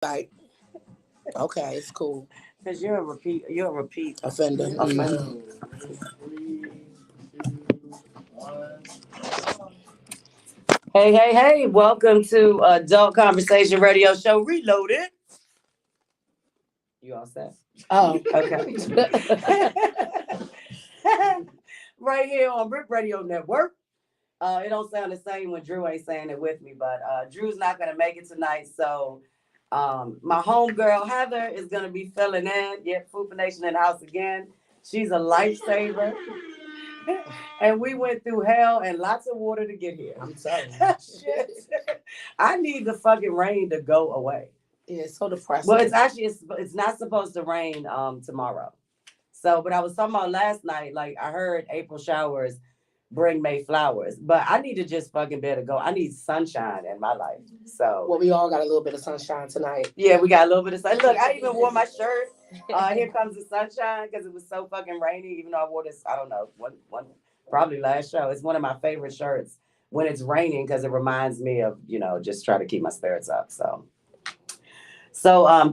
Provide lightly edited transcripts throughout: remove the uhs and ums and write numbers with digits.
Like, okay, it's cool. Because you're a repeat Offender. offender. Hey, welcome to Adult Conversation Radio Show Reloaded. You all set? Oh, Okay. Right here on Rip Radio Network. It don't sound the same when Drew ain't saying it with me, but Drew's not gonna make it tonight, so my homegirl Heather is gonna be filling in. Yep, Fupa Nation in the house again. She's a lifesaver. And we went through hell and lots of water to get here. I'm sorry. Shit. I need the fucking rain to go away. Yeah, it's so depressing. Well, it's not supposed to rain tomorrow. So, but I was talking about last night, like I heard April showers bring May flowers, but I need to just fucking better go. I need sunshine in my life. So, well, we all got a little bit of sunshine tonight. yeah, we got a little bit of sun. Look, I even wore my shirt. Here comes the sunshine because it was so fucking rainy. Even though I wore this, I don't know, one probably last show. It's one of my favorite shirts when it's raining because it reminds me of just try to keep my spirits up. So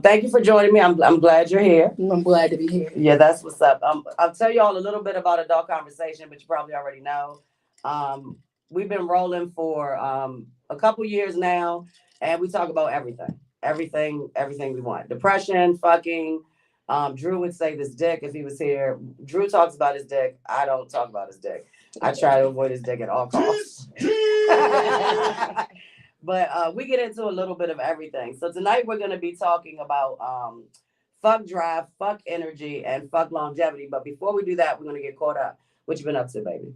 thank you for joining me. I'm glad you're here. I'm glad to be here. Yeah, that's what's up. I'll tell you all a little bit about Adult Conversation, but you probably already know. We've been rolling for a couple years now, and we talk about everything we want. Depression, fucking. Drew would say this dick if he was here. Drew talks about his dick. I don't talk about his dick. I try to avoid his dick at all costs. But we get into a little bit of everything. So tonight we're going to be talking about fuck drive, fuck energy, and fuck longevity. But before we do that, we're going to get caught up. What you been up to, baby?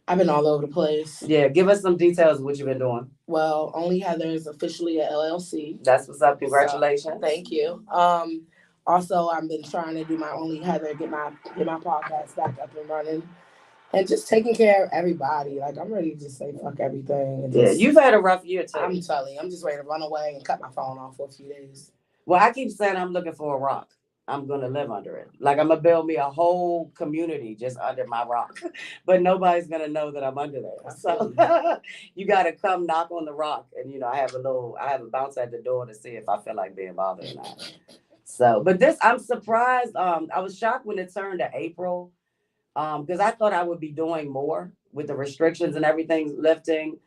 I've been all over the place. Yeah, give us some details of what you've been doing. Well, Only Heather is officially an LLC. That's what's up. Congratulations. So, thank you. Also, I've been trying to do my Only Heather, get my podcast back up and running. And just taking care of everybody. Like, I'm ready to just say fuck everything. And yeah, you've had a rough year, too. I'm telling you, I'm just ready to run away and cut my phone off for a few days. Well, I keep saying I'm looking for a rock. I'm going to live under it. Like, I'm going to build me a whole community just under my rock. But nobody's going to know that I'm under there. So, you got to come knock on the rock. And, I have a bounce at the door to see if I feel like being bothered or not. So, but I'm surprised. I was shocked when it turned to April. Because I thought I would be doing more with the restrictions and everything lifting.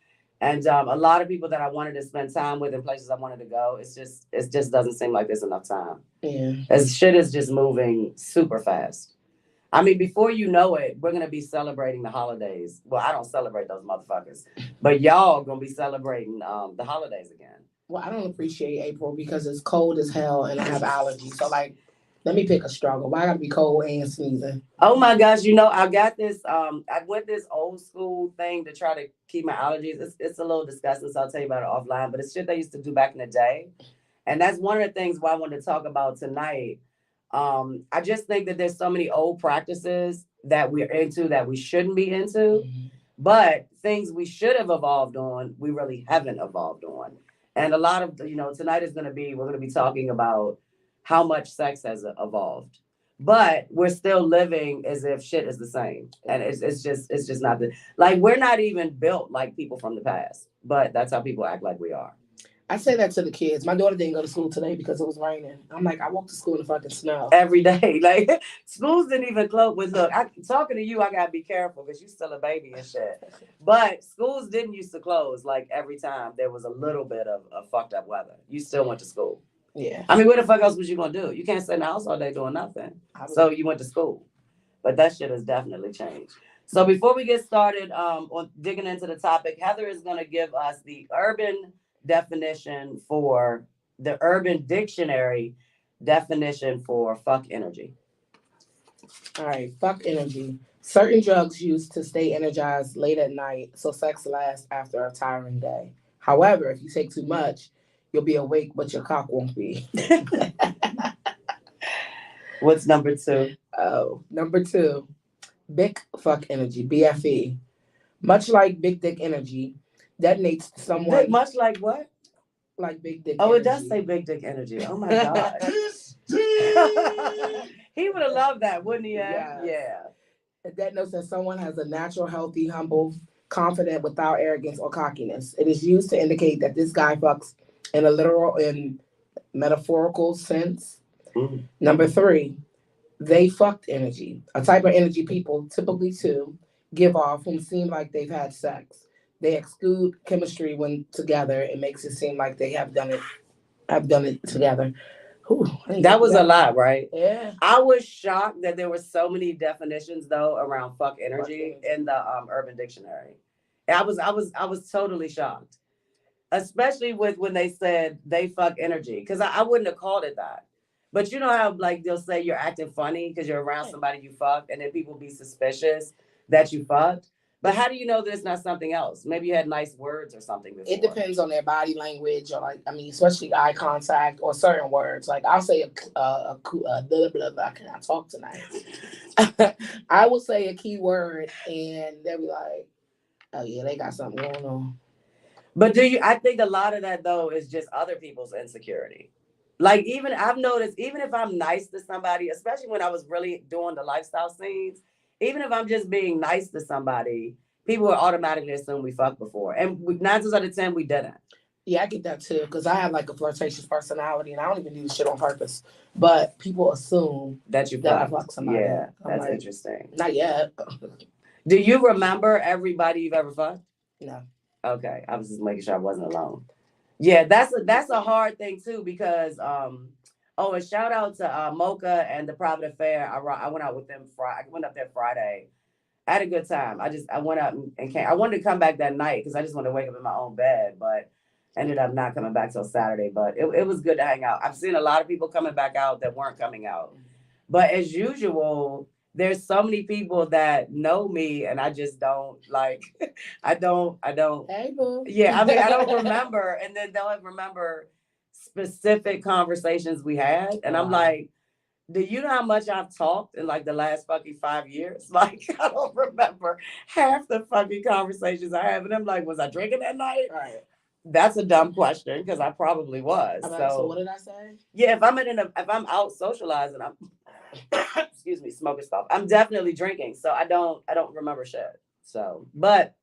And a lot of people that I wanted to spend time with in places I wanted to go, it just doesn't seem like there's enough time. Yeah. As shit is just moving super fast. I mean, before you know it, we're going to be celebrating the holidays. Well, I don't celebrate those motherfuckers. But y'all going to be celebrating the holidays again. Well, I don't appreciate April because it's cold as hell and I have allergies. So, like, let me pick a struggle. Why I gotta be cold and sneezing? Oh my gosh, I got this. I went this old school thing to try to keep my allergies. It's a little disgusting, so I'll tell you about it offline. But it's shit they used to do back in the day, and that's one of the things why I wanted to talk about tonight. I just think that there's so many old practices that we're into that we shouldn't be into, but things we should have evolved on, we really haven't evolved on. And a lot of tonight we're going to be talking about how much sex has evolved, but we're still living as if shit is the same. And it's just not like, we're not even built like people from the past, but that's how people act like we are. I say that to the kids. My daughter didn't go to school today because it was raining. I'm like, I walked to school in the fucking snow. Every day. Like, schools didn't even close. Look, talking to you, I got to be careful because you're still a baby and shit. But schools didn't used to close like every time there was a little bit of fucked up weather. You still went to school. Yeah. I mean, what the fuck else was you going to do? You can't stay in the house all day doing nothing. So you went to school. But that shit has definitely changed. So before we get started on digging into the topic, Heather is going to give us the urban dictionary definition for fuck energy. All right. Fuck energy. Certain drugs used to stay energized late at night so sex lasts after a tiring day. However, if you take too much, you'll be awake, but your cock won't be. What's number 2? Oh, number 2. Big fuck energy, BFE. Much like big dick energy, detonates someone. Much like what? Like big dick energy. It does say big dick energy. Oh, my God. He would have loved that, wouldn't he? Yeah. It denotes that someone has a natural, healthy, humble, confident, without arrogance or cockiness. It is used to indicate that this guy fucks in a literal and metaphorical sense. Mm. Number three, they fucked energy, a type of energy people typically too give off whom seem like they've had sex. They exclude chemistry when together. It makes it seem like they have done it together. Whew, That was a lot, right? Yeah. I was shocked that there were so many definitions though around fuck energy Fuck energy. in the Urban Dictionary. I was totally shocked, especially with when they said they fuck energy, because I wouldn't have called it that. But you know how like they'll say you're acting funny because you're around somebody you fucked, and then people be suspicious that you fucked. But how do you know that it's not something else? Maybe you had nice words or something before. It depends on their body language, or like, I mean, especially eye contact or certain words. Like I'll say blah, blah, blah, I cannot talk tonight. I will say a key word and they'll be like, oh yeah, they got something going on. But do you? I think a lot of that though is just other people's insecurity. Like even I've noticed, even if I'm nice to somebody, especially when I was really doing the lifestyle scenes, even if I'm just being nice to somebody, people will automatically assume we fucked before, and 9 times out of 10 we didn't. Yeah, I get that too, because I have like a flirtatious personality and I don't even do this shit on purpose. But people assume That you that I fucked. fuck somebody. Yeah, I'm that's like, interesting. not yet. Do you remember everybody you've ever fucked? No. Okay, I was just making sure I wasn't alone. Yeah, that's a hard thing too because oh, and shout out to Mocha and the Private Affair. I went out with them Friday. I went up there Friday. I had a good time. I went out and came. I wanted to come back that night because I just wanted to wake up in my own bed, but ended up not coming back till Saturday. But it was good to hang out. I've seen a lot of people coming back out that weren't coming out. But as usual, there's so many people that know me and I just don't like I don't Hey, boo. yeah, I mean I don't remember, and then they'll remember specific conversations we had. And I'm like, do you know how much I've talked in like the last fucking 5 years? Like, I don't remember half the fucking conversations I have. And I'm like, was I drinking that night? Right. That's a dumb question because I probably was. I'm like, so what did I say? Yeah, if I'm out socializing, I'm excuse me, smoking stuff. I'm definitely drinking, so I don't remember shit. So, but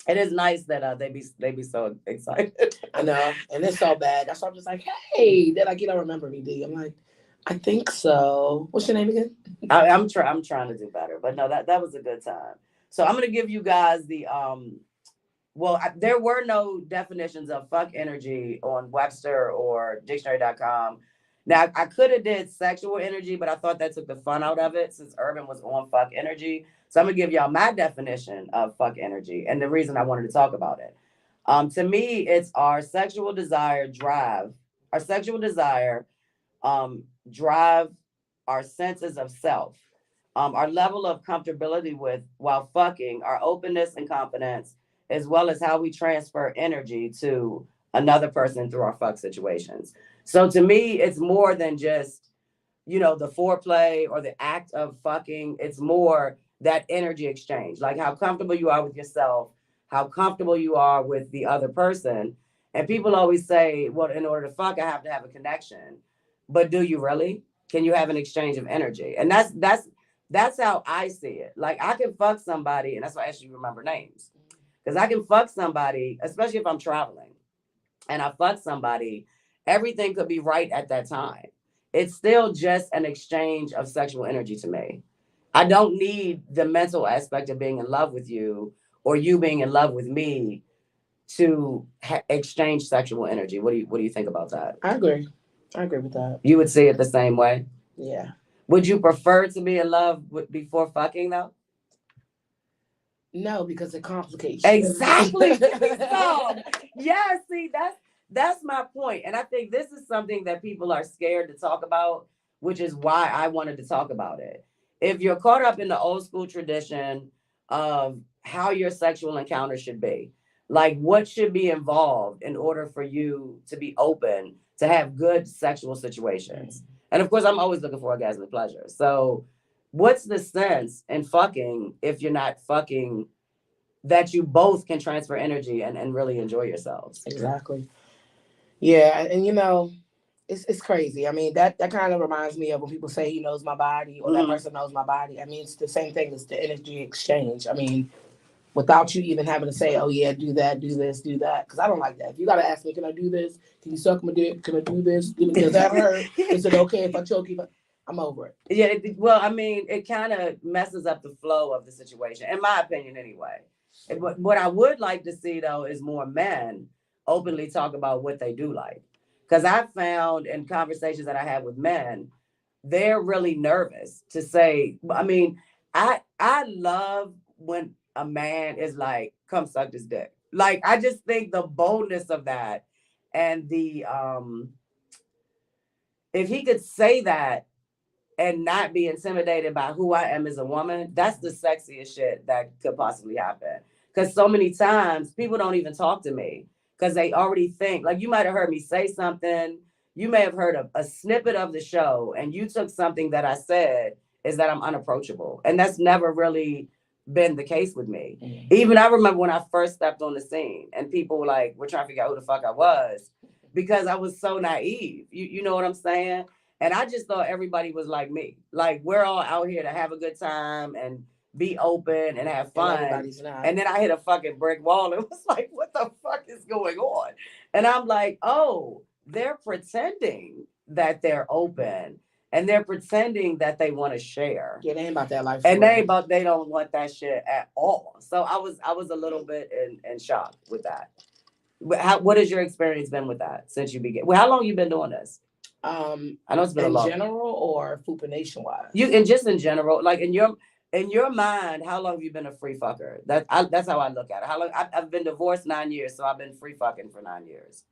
it is nice that they be so excited. I know, and it's so bad. That's why I'm just like, hey, they're like, you don't remember me, do you? I'm like, I think so. What's your name again? I'm trying to do better, but no, that was a good time. So I'm gonna give you guys the well, there were no definitions of fuck energy on Webster or dictionary.com. Now, I could have did sexual energy, but I thought that took the fun out of it since Urban was on fuck energy. So I'm going to give y'all my definition of fuck energy and the reason I wanted to talk about it. To me, it's our sexual desire, drive our senses of self, our level of comfortability with while fucking, our openness and confidence, as well as how we transfer energy to another person through our fuck situations. So to me, it's more than just, the foreplay or the act of fucking. It's more that energy exchange, like how comfortable you are with yourself, how comfortable you are with the other person. And people always say, well, in order to fuck, I have to have a connection. But do you really? Can you have an exchange of energy? And that's how I see it. Like I can fuck somebody, and that's why I asked you to remember names. Because I can fuck somebody, especially if I'm traveling, and I fuck somebody, everything could be right at that time. It's still just an exchange of sexual energy to me. I don't need the mental aspect of being in love with you or you being in love with me to exchange sexual energy. What do you think about that? I agree. I agree with that. You would see it the same way? Yeah. Would you prefer to be in love before fucking though? No, because it complicates Exactly. Give me some. Yeah, see, that's my point. And I think this is something that people are scared to talk about, which is why I wanted to talk about it. If you're caught up in the old school tradition of how your sexual encounter should be, like what should be involved in order for you to be open to have good sexual situations. And of course, I'm always looking for orgasmic pleasure. So, what's the sense in fucking if you're not fucking that you both can transfer energy and really enjoy yourselves? Exactly. Yeah, and it's crazy. I mean, that kind of reminds me of when people say he knows my body or that person knows my body. I mean, it's the same thing as the energy exchange. I mean, without you even having to say, oh yeah, do that, do this, do that. Because I don't like that. If you gotta ask me, can I do this? Can you suck my dick? Can I do this? Does that hurt? Is it okay if I choke you? I'm over it. Yeah, well, I mean, it kind of messes up the flow of the situation, in my opinion, anyway. What I would like to see, though, is more men openly talk about what they do like. Because I found in conversations that I had with men, they're really nervous to say. I mean, I love when a man is like, "Come suck this dick." Like, I just think the boldness of that, and the if he could say that and not be intimidated by who I am as a woman, that's the sexiest shit that could possibly happen. Because so many times people don't even talk to me because they already think, like, you might have heard me say something, you may have heard a snippet of the show, and you took something that I said is that I'm unapproachable. And that's never really been the case with me. Mm-hmm. Even I remember when I first stepped on the scene and people were trying to figure out who the fuck I was because I was so naive. You know what I'm saying? And I just thought everybody was like me. Like, we're all out here to have a good time and be open and have fun. And then I hit a fucking brick wall and was like, what the fuck is going on? And I'm like, oh, they're pretending that they're open and they're pretending that they want to share. Yeah, they ain't about that life. And they don't want that shit at all. So I was a little bit in shock with that. What has your experience been with that since you began? Well, how long you been doing this? I know it's been a long. In general or Fupa Nation wise? And just in general, like in your mind, how long have you been a free fucker? That's how I look at it. How long? I've been divorced 9 years, so I've been free fucking for 9 years.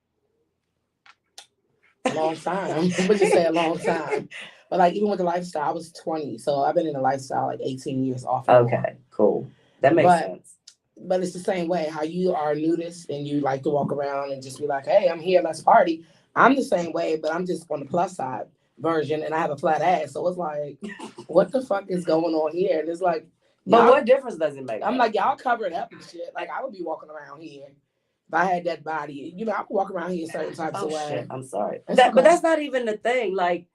A long time. We'll just say a long time. But like even with the lifestyle, I was 20, so I've been in the lifestyle like 18 years off. Okay, cool. That makes sense. But it's the same way. How you are a nudist and you like to walk around and just be like, hey, I'm here, let's party. I'm the same way, but I'm just on the plus side version and I have a flat ass. So it's like, what the fuck is going on here? And it's like, but what difference does it make? I'm like, y'all cover it up and shit. Like, I would be walking around here if I had that body. I would walk around here certain types of way. Shit. I'm sorry. But that's not even the thing. Like,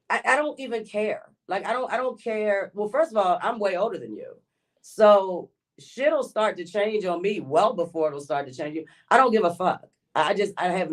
I don't even care. Like, I don't care. Well, first of all, I'm way older than you. So shit'll start to change on me well before it'll start to change you. I don't give a fuck. I have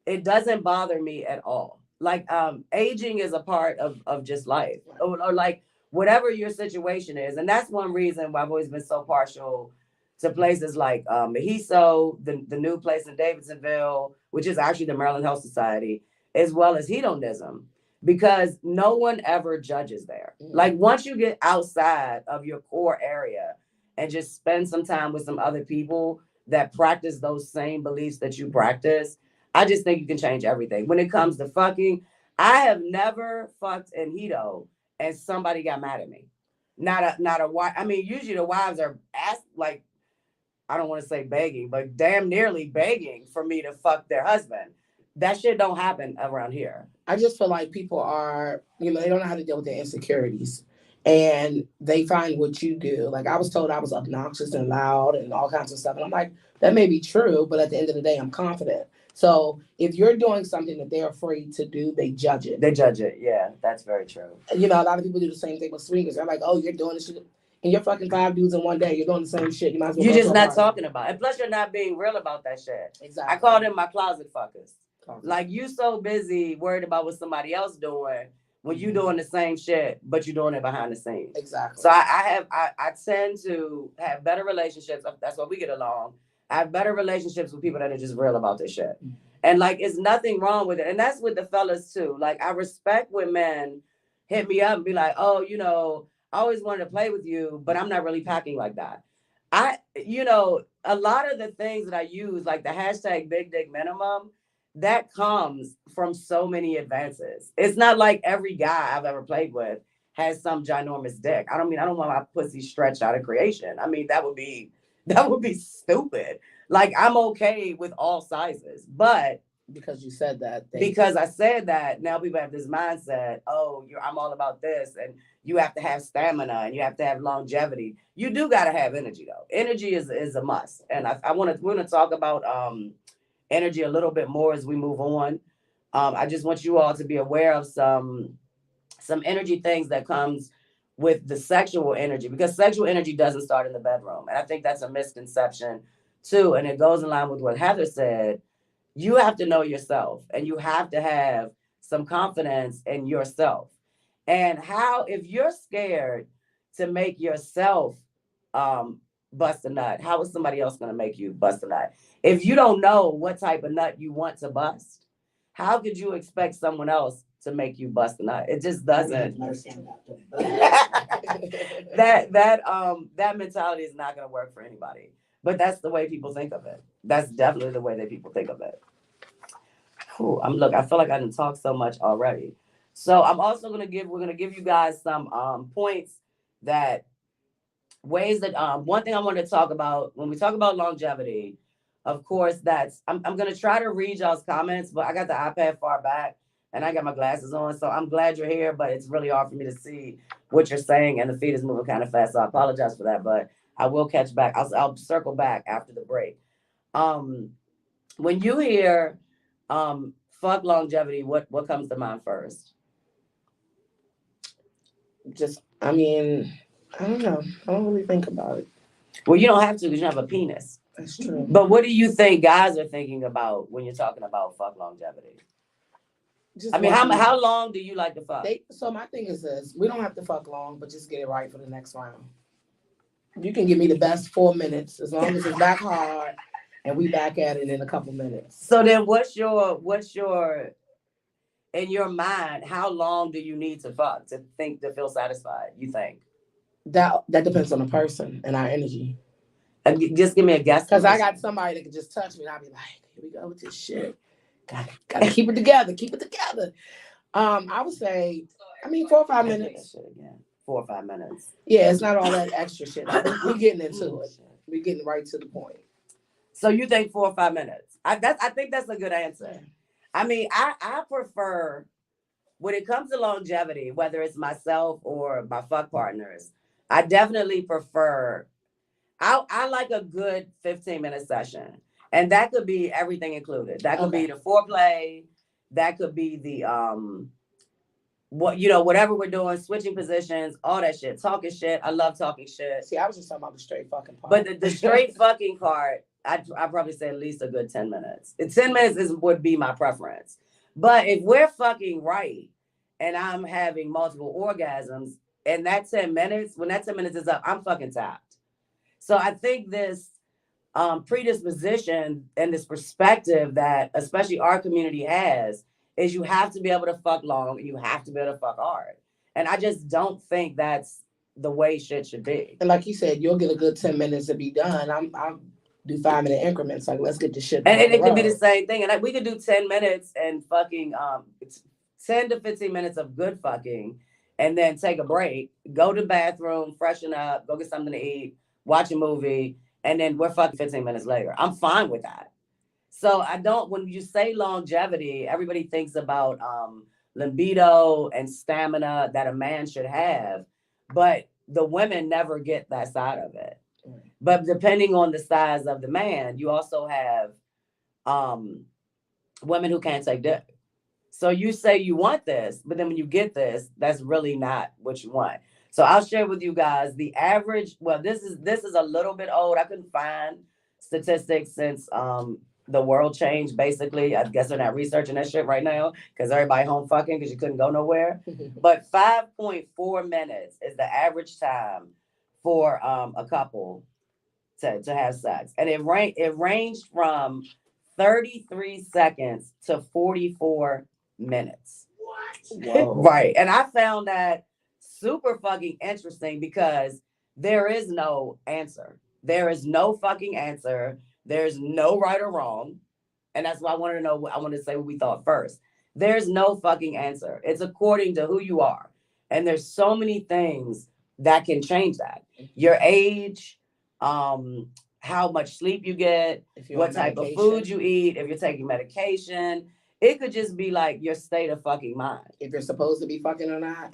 it doesn't bother me at all. Like, aging is a part of just life, or like whatever your situation is. And that's one reason why I've always been so partial to places like Mahiso, the new place in Davidsonville, which is actually the Maryland Health Society, as well as hedonism, because no one ever judges there. Like, once you get outside of your core area and just spend some time with some other people that practice those same beliefs that you practice, I just think you can change everything. When it comes to fucking, I have never fucked in hedo and somebody got mad at me. Not a wife. I mean, usually the wives are like, I don't want to say begging, but damn nearly begging for me to fuck their husband. That shit don't happen around here. I just feel like people are, they don't know how to deal with their insecurities. And they find what you do. Like, I was told I was obnoxious and loud and all kinds of stuff. And I'm like, that may be true, but at the end of the day, I'm confident. So if you're doing something that they're afraid to do, they judge it. They judge it. Yeah, that's very true. A lot of people do the same thing with swingers. They're like, oh, you're doing this shit. And you're fucking 5 dudes in one day. You're doing the same shit. You might as well. You're just not talking about it. And plus, you're not being real about that shit. Exactly. I call them my closet fuckers. Like, you so busy worried about what somebody else doing when you doing the same shit, but you're doing it behind the scenes. Exactly. So I tend to have better relationships. That's why we get along. I have better relationships with people that are just real about this shit. Mm-hmm. And like, it's nothing wrong with it. And that's with the fellas too. Like, I respect when men hit me up and be like, oh, I always wanted to play with you, but I'm not really packing like that. A lot of the things that I use, like the hashtag big dick minimum, that comes from so many advances. It's not like every guy I've ever played with has some ginormous dick. I don't want my pussy stretched out of creation. I mean, that would be stupid. Like, I'm okay with all sizes, but because you said that. Because I said that, now people have this mindset, oh, I'm all about this, and you have to have stamina and you have to have longevity. You do got to have energy, though. Energy is a must. And we're going to talk about energy a little bit more as we move on. I just want you all to be aware of some energy things that comes with the sexual energy, because sexual energy doesn't start in the bedroom. And I think that's a misconception too. And it goes in line with what Heather said. You have to know yourself and you have to have some confidence in yourself. And how, if you're scared to make yourself um, bust a nut, how is somebody else going to make you bust a nut? If you don't know what type of nut you want to bust, how could you expect someone else to make you bust a nut? It just doesn't. That mentality is not going to work for anybody. But that's the way people think of it. That's definitely the way that people think of it. Whew, I feel like I didn't talk so much already. So I'm also we're gonna give you guys some points that ways that one thing I wanted to talk about when we talk about longevity, of course, I'm gonna try to read y'all's comments, but I got the iPad far back and I got my glasses on, so I'm glad you're here, but it's really hard for me to see what you're saying and the feed is moving kind of fast. So I apologize for that, but I will catch back. I'll circle back after the break. When you hear fuck longevity, what comes to mind first? I don't know. I don't really think about it. Well, you don't have to because you have a penis. That's true. But what do you think guys are thinking about when you're talking about fuck longevity? How long do you like to fuck? So my thing is this: we don't have to fuck long, but just get it right for the next round. You can give me the best 4 minutes as long as it's back hard, and we back at it in a couple minutes. So then, what's your in your mind? How long do you need to fuck to feel satisfied? You think that depends on the person and our energy. Just give me a guess. Because I got somebody that can just touch me and I'll be like, here we go with this shit. Gotta keep it together. Keep it together. I would say, 4 or 5 minutes. 4 or 5 minutes. Yeah, it's not all that extra shit. We're getting into it. We're getting right to the point. So you think 4 or 5 minutes? I think that's a good answer. I prefer, when it comes to longevity, whether it's myself or my fuck partners, I definitely prefer, I like a good 15-minute session. And that could be everything included. That could be the foreplay. That could be the whatever we're doing, switching positions, all that shit, talking shit. I love talking shit. See, I was just talking about the straight fucking part. But the straight fucking part, I probably say at least a good 10 minutes. 10 minutes would be my preference. But if we're fucking right and I'm having multiple orgasms, and that 10 minutes, when that 10 minutes is up, I'm fucking tapped. So I think this predisposition and this perspective that especially our community has is you have to be able to fuck long and you have to be able to fuck hard. And I just don't think that's the way shit should be. And like you said, you'll get a good 10 minutes to be done. I'll do 5-minute increments. Like, let's get the shit done. And it could be the same thing. And we could do 10 minutes and fucking 10 to 15 minutes of good fucking, and then take a break, go to the bathroom, freshen up, go get something to eat, watch a movie, and then we're fucking 15 minutes later. I'm fine with that. So when you say longevity, everybody thinks about libido and stamina that a man should have, but the women never get that side of it. But depending on the size of the man, you also have women who can't take dick. So you say you want this, but then when you get this, that's really not what you want. So I'll share with you guys the average. Well, this is a little bit old. I couldn't find statistics since the world changed. Basically, I guess they're not researching that shit right now because everybody home fucking because you couldn't go nowhere. But 5.4 minutes is the average time for a couple to have sex, and it ranged from 33 seconds to 44 minutes. What? Right. And I found that super fucking interesting because there is no answer. There is no fucking answer. There's no right or wrong. And that's why I wanted to say what we thought first. There's no fucking answer. It's according to who you are. And there's so many things that can change that. Your age, how much sleep you get, what type of food you eat, if you're taking medication. It could just be like your state of fucking mind. If you're supposed to be fucking or not.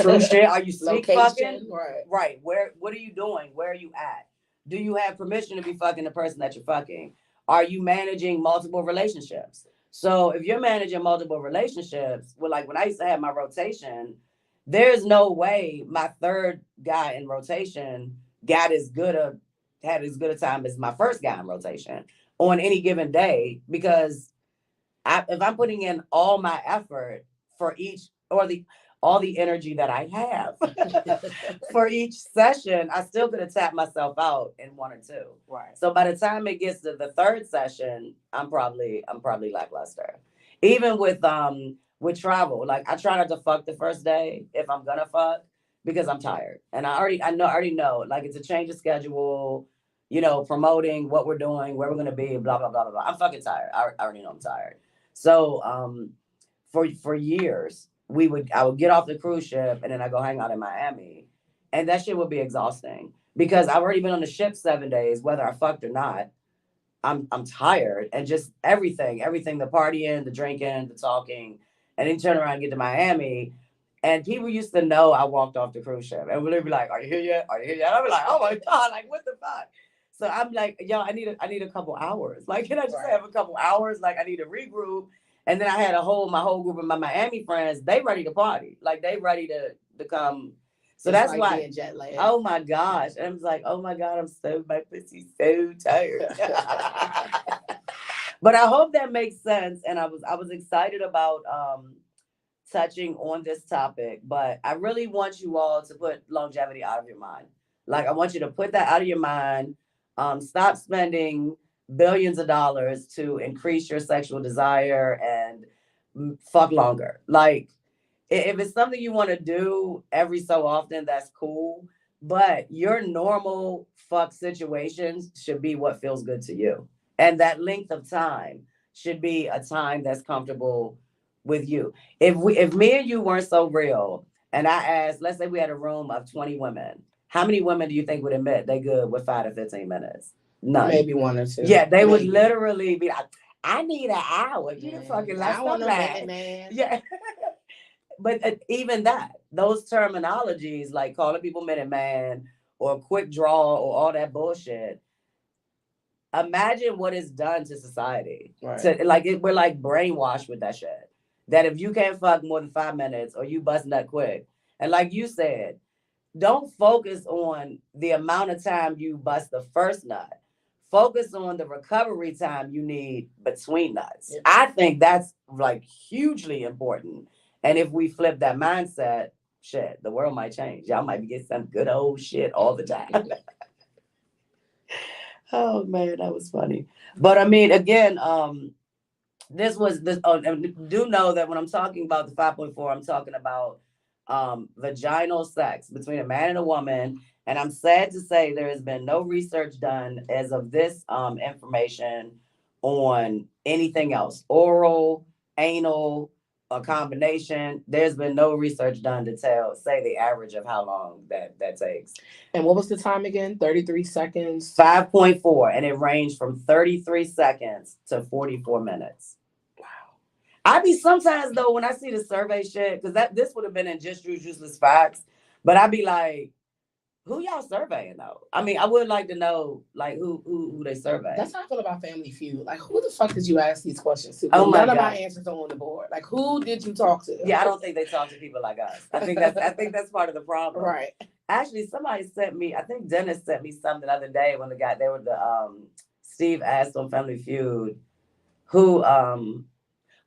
True shit. Are you sleep fucking? Right. What are you doing? Where are you at? Do you have permission to be fucking the person that you're fucking? Are you managing multiple relationships? So if you're managing multiple relationships, well, like when I used to have my rotation, There's no way my third guy in rotation got as good a had as good a time as my first guy in rotation on any given day because if I'm putting in all my effort for each or the all the energy that I have for each session, I still could have tapped myself out in one or two. Right. So by the time it gets to the third session, I'm probably lackluster. Even with travel, like I try not to fuck the first day if I'm gonna fuck because I'm tired. And I already know like it's a change of schedule, promoting what we're doing, where we're gonna be, blah blah blah blah blah. I'm fucking tired. I already know I'm tired. So for years I would get off the cruise ship and then I go hang out in Miami, and that shit would be exhausting because I've already been on the ship 7 days, whether I fucked or not. I'm tired and just everything, the partying, the drinking, the talking, and then turn around and get to Miami. And people used to know I walked off the cruise ship and would be like, "Are you here yet? Are you here yet?" And I'd be like, "Oh my God, like what the fuck?" So I'm like, "Yo, I need a couple hours. Like, can I just have a couple hours? Like, I need to regroup." And then I had my whole group of my Miami friends. They ready to party. Like, they ready to come. So It's that's like why. being jet lagged. Oh my gosh. And I was like, oh my God, my pussy's so tired. But I hope that makes sense. And I was excited about touching on this topic, but I really want you all to put longevity out of your mind. Like I want you to put that out of your mind. Stop spending billions of dollars to increase your sexual desire and fuck longer. Like if it's something you want to do every so often, that's cool. But your normal fuck situations should be what feels good to you. And that length of time should be a time that's comfortable with you. If me and you weren't so real, and I asked, let's say we had a room of 20 women, how many women do you think would admit they good with 5 to 15 minutes? None. Maybe one or two. Yeah, they would Maybe. literally be like, I need an hour. You the fucking I last don't want no man. man. Yeah. But even that, those terminologies like calling people minute man or quick draw or all that bullshit, imagine what it's done to society. Right. We're like brainwashed with that shit. That if you can't fuck more than 5 minutes or you bust nut quick, and like you said, don't focus on the amount of time you bust the first nut. Focus on the recovery time you need between nuts. Yeah. I think that's like hugely important. And if we flip that mindset, shit, the world might change. Y'all might be getting some good old shit all the time. Oh man, that was funny. But I mean, again, this was this. Oh, and do know that when I'm talking about the 5.4, I'm talking about vaginal sex between a man and a woman. And I'm sad to say there has been no research done as of this information on anything else, oral, anal, a combination. There's been no research done to say the average of how long that takes. And what was the time again? 33 seconds. 5.4, and it ranged from 33 seconds to 44 minutes. I be sometimes though when I see the survey shit, because this would have been in Just Use Useless Facts, but I'd be like, who y'all surveying though? I mean, I would like to know like who they survey. That's how I feel about Family Feud. Like, who the fuck did you ask these questions to? Oh my None God. of my answers are on the board. Like, who did you talk to? Yeah, I don't think they talk to people like us. I think that's part of the problem. Right. Actually, somebody sent me. I think Dennis sent me something the other day when they were the Steve asked on Family Feud, who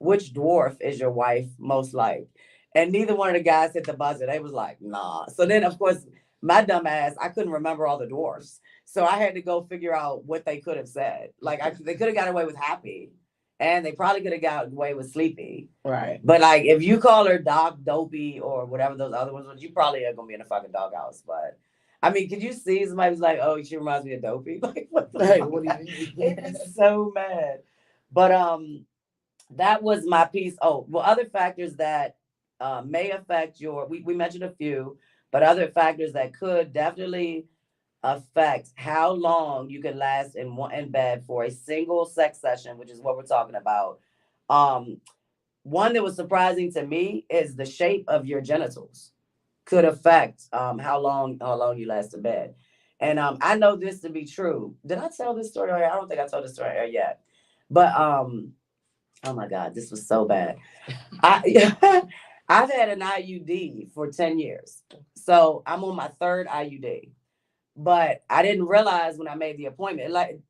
which dwarf is your wife most like? And neither one of the guys hit the buzzer. They was like, nah. So then, of course, my dumb ass, I couldn't remember all the dwarfs. So I had to go figure out what they could have said. Like, they could have got away with happy. And they probably could have got away with sleepy. Right. But, like, if you call her Doc, Dopey, or whatever those other ones was, you probably are going to be in a fucking doghouse. But, I mean, could you see somebody was like, oh, she reminds me of Dopey? Like, what the fuck? What do you mean? It is so mad. But, that was my piece. Oh, well, other factors that may affect we mentioned a few, but other factors that could definitely affect how long you can last in bed for a single sex session, which is what we're talking about. One that was surprising to me is the shape of your genitals could affect how long you last in bed. And I know this to be true. Did I tell this story? I don't think I told this story yet. But oh my God, this was so bad. I've had an IUD for 10 years. So I'm on my third IUD. But I didn't realize when I made the appointment,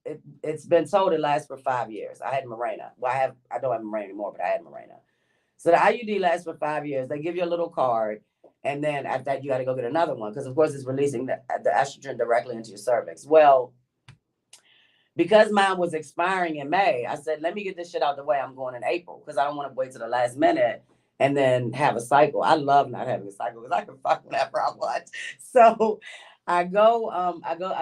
it's been told it lasts for 5 years. I had Mirena. Well, I don't have Mirena anymore, but I had Mirena. So the IUD lasts for 5 years. They give you a little card, and then after that, you got to go get another one because, of course, it's releasing the estrogen directly into your cervix. Well, because mine was expiring in May, I said, let me get this shit out the way. I'm going in April because I don't want to wait to the last minute and then have a cycle. I love not having a cycle because I can fuck whenever I want. So I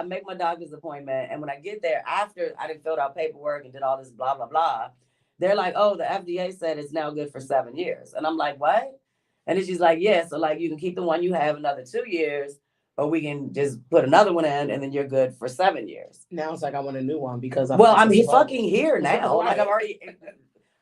make my doctor's appointment. And when I get there, after I did filled out paperwork and did all this blah, blah, blah, they're like, oh, the FDA said it's now good for 7 years. And I'm like, what? And then she's like, yeah, so like you can keep the one you have another 2 years, or we can just put another one in and then you're good for 7 years. Now it's like I want a new one because I'm fucking here now. Right. Like I'm already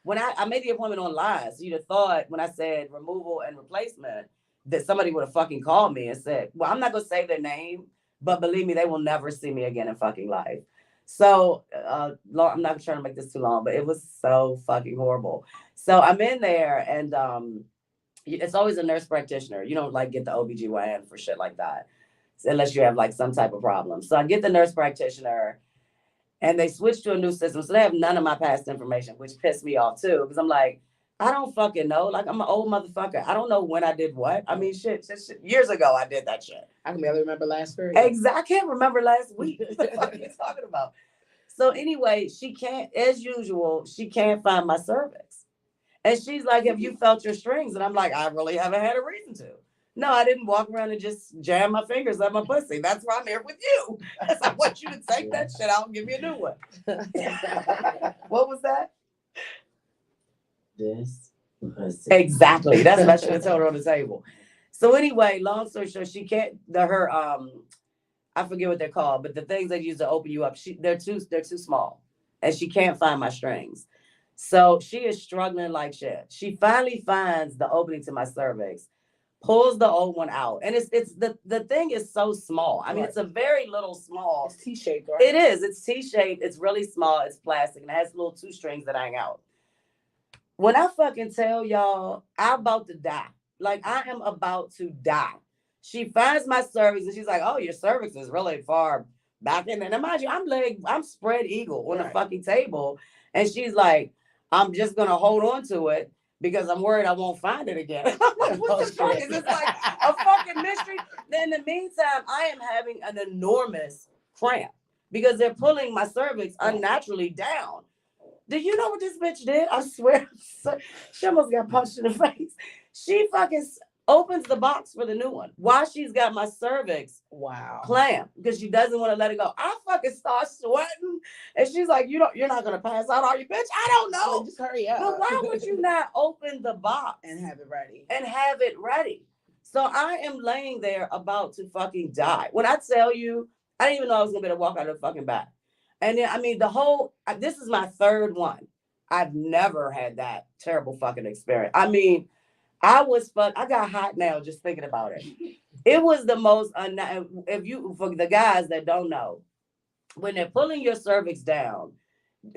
when I made the appointment online, so you'd have thought when I said removal and replacement that somebody would have fucking called me and said, well, I'm not gonna say their name, but believe me, they will never see me again in fucking life. So I'm not trying to make this too long, but it was so fucking horrible. So I'm in there and it's always a nurse practitioner. You don't like get the OBGYN for shit like that unless you have like some type of problem. So I get the nurse practitioner and they switched to a new system. So they have none of my past information, which pissed me off too. Because I'm like, I don't fucking know. Like I'm an old motherfucker. I don't know when I did what. I mean, shit, years ago I did that shit. I can barely remember last period. Exactly. I can't remember last week. What the fuck are you talking about? So anyway, she can't, as usual, she can't find my cervix. And she's like, have you felt your strings? And I'm like, I really haven't had a reason to. No, I didn't walk around and just jam my fingers up my pussy. That's why I'm here with you. I want you to take that shit out and give me a new one. What was that? This pussy. Exactly. That's what I should have told her on the table. So anyway, long story short, she can't. I forget what they're called, but the things they use to open you up, they're too small, and she can't find my strings. So she is struggling like shit. She finally finds the opening to my cervix, pulls the old one out, and it's the thing is so small. I mean, right. It's a very little small. It's T-shaped, right? It is. It's T-shaped. It's really small. It's plastic, and it has little 2 strings that hang out. When I fucking tell y'all, I'm about to die. Like I am about to die. She finds my cervix and she's like, "Oh, your cervix is really far back in there." And mind you, I'm spread eagle on the fucking table, and she's like, "I'm just gonna hold on to it because I'm worried I won't find it again." I'm like, what the fuck is this, like a fucking mystery? Then in the meantime, I am having an enormous cramp because they're pulling my cervix unnaturally down. Do you know what this bitch did? I swear, she almost got punched in the face. She fucking opens the box for the new one while she's got my cervix clamped because she doesn't want to let it go. I fucking start sweating, and she's like, "You're not gonna pass out, are you, bitch? I don't know. Just hurry up." But why would you not open the box and have it ready? So I am laying there about to fucking die. When I tell you, I didn't even know I was gonna be able to walk out of the fucking back. And then, I mean, this is my third one. I've never had that terrible fucking experience. I mean, I got hot now just thinking about it. It was the most, for the guys that don't know, when they're pulling your cervix down,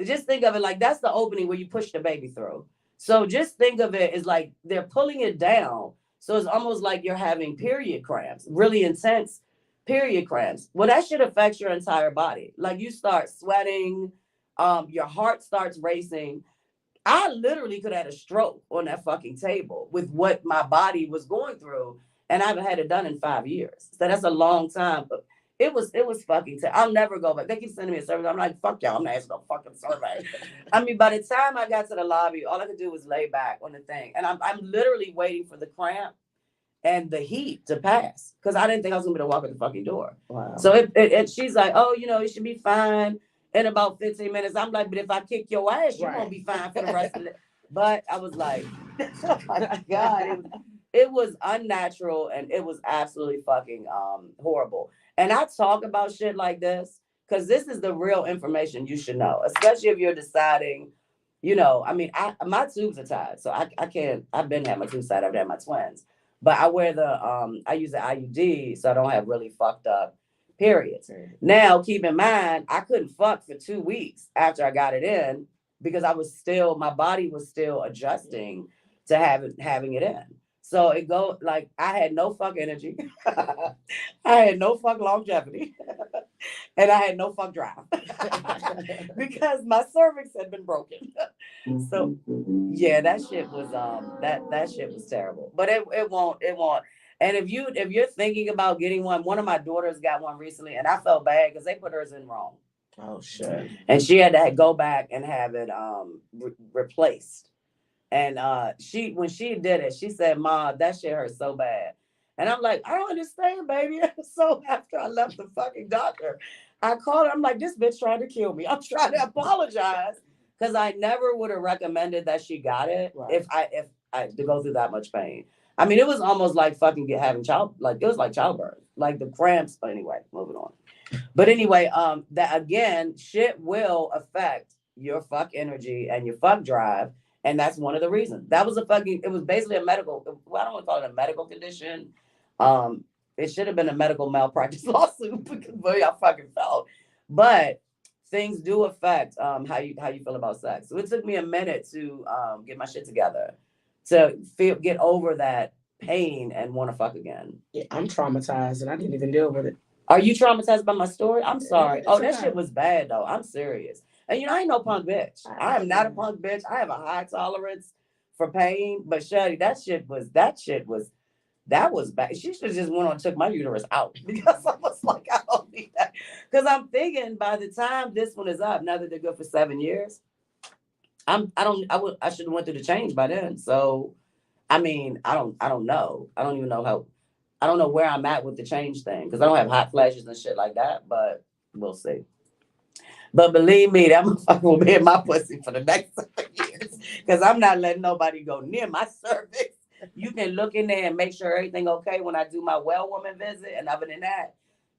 just think of it like that's the opening where you push the baby through. So just think of it as like they're pulling it down. So it's almost like you're having period cramps, really intense period cramps. Well, that shit affects your entire body. Like you start sweating, your heart starts racing. I literally could have had a stroke on that fucking table with what my body was going through, and I haven't had it done in 5 years. So that's a long time. But it was fucking. I'll never go back. They keep sending me a survey. I'm like, fuck y'all. I'm not asking no fucking survey. I mean, by the time I got to the lobby, all I could do was lay back on the thing, and I'm literally waiting for the cramp and the heat to pass because I didn't think I was gonna be able to walk at the fucking door. Wow. So she's like, "Oh, you should be fine in about 15 minutes." I'm like, "But if I kick your ass, you won't be fine for the rest of it." But I was like, "Oh my God." It was unnatural and it was absolutely fucking horrible. And I talk about shit like this because this is the real information you should know, especially if you're deciding, I mean, my tubes are tied, so I can't. I've been had my tubes tied. I've had my twins. But I wear I use the IUD so I don't have really fucked up periods. Now, keep in mind, I couldn't fuck for 2 weeks after I got it in because my body was still adjusting to having it in. So it go like I had no fuck energy. I had no fuck longevity. And I had no fuck drive. Because my cervix had been broken. So yeah, that shit was that shit was terrible. But it won't. And if you're thinking about getting one of my daughters got one recently, and I felt bad because they put hers in wrong. Oh shit. And she had to go back and have it replaced. And she when she did it, she said, "Ma, that shit hurt so bad." And I'm like, I don't understand, baby. So after I left the fucking doctor, I called her. I'm like, this bitch trying to kill me. I'm trying to apologize because I never would have recommended that she got it Right. if I to go through that much pain. I mean, it was almost like fucking having child, like it was like childbirth, like the cramps. But anyway, moving on. But anyway, that again, shit will affect your fuck energy and your fuck drive. And that's one of the reasons. That was it was basically a medical, well, I don't want to call it a medical condition. It should have been a medical malpractice lawsuit because of how I fucking felt. But things do affect how you feel about sex. So it took me a minute to get my shit together to get over that pain and want to fuck again. Yeah, I'm traumatized and I didn't even deal with it. Are you traumatized by my story? I'm sorry. It's Oh, that okay. shit was bad though. I'm serious. And I ain't no punk bitch. I am not a punk bitch. I have a high tolerance for pain. But Shuddy, that was bad. She should have just went on and took my uterus out because I was like, I don't need that. Because I'm thinking by the time this one is up, now that they're good for 7 years, I should have went through the change by then. So I mean, I don't know. I don't even know how I don't know where I'm at with the change thing because I don't have hot flashes and shit like that, but we'll see. But believe me, that motherfucker will be in my pussy for the next 7 years because I'm not letting nobody go near my cervix. You can look in there and make sure everything okay when I do my well woman visit, and other than that,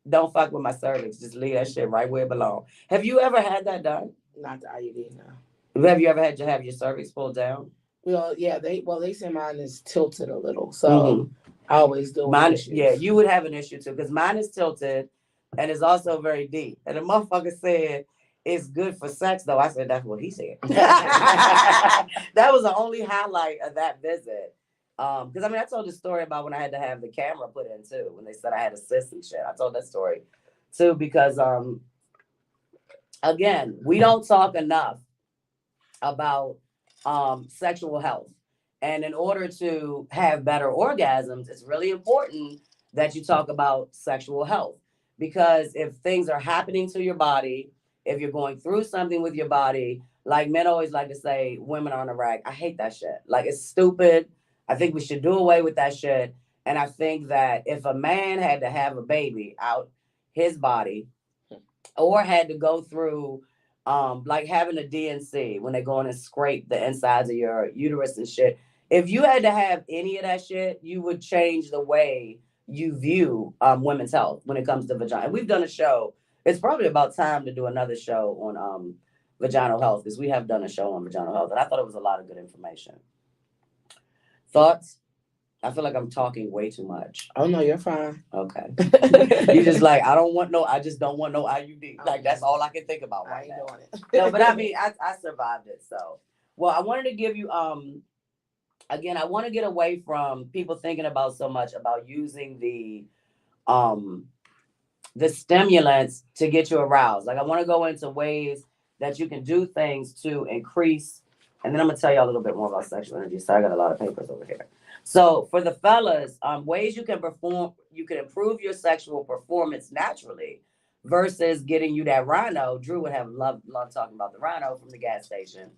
don't fuck with my cervix. Just leave that shit right where it belongs. Have you ever had that done? Not the IUD, no. Have you ever had to have your cervix pulled down? Well, yeah, they say mine is tilted a little, so I always deal with Mine, issues. yeah, you would have an issue too because mine is tilted and it's also very deep. And the motherfucker said it's good for sex, though. I said that's what he said. That was the only highlight of that visit. Because I mean, I told the story about when I had to have the camera put in too, when they said I had a cyst and shit. I told that story too because again, we don't talk enough about sexual health. And in order to have better orgasms, it's really important that you talk about sexual health. Because if things are happening to your body, if you're going through something with your body, like men always like to say, women are on a rag. I hate that shit. Like, it's stupid. I think we should do away with that shit. And I think that if a man had to have a baby out his body or had to go through like having a DNC when they go in and scrape the insides of your uterus and shit. If you had to have any of that shit, you would change the way you view women's health when it comes to vagina. We've done a show. It's probably about time to do another show on vaginal health because we have done a show on vaginal health, and I thought it was a lot of good information. Thoughts? I feel like I'm talking way too much. Oh no, you're fine. Okay. You just like, I just don't want no IUD. Like, that's all I can think about right now. Doing it. No, but I mean, I survived it. So, well, I wanted to give you, again, I want to get away from people thinking about so much about using the stimulants to get you aroused. Like, I want to go into ways that you can do things to increase, and then I'm gonna tell you a little bit more about sexual energy. So I got a lot of papers over here. So for the fellas, ways you can improve your sexual performance naturally versus getting you that rhino. Drew would have loved talking about the rhino from the gas station.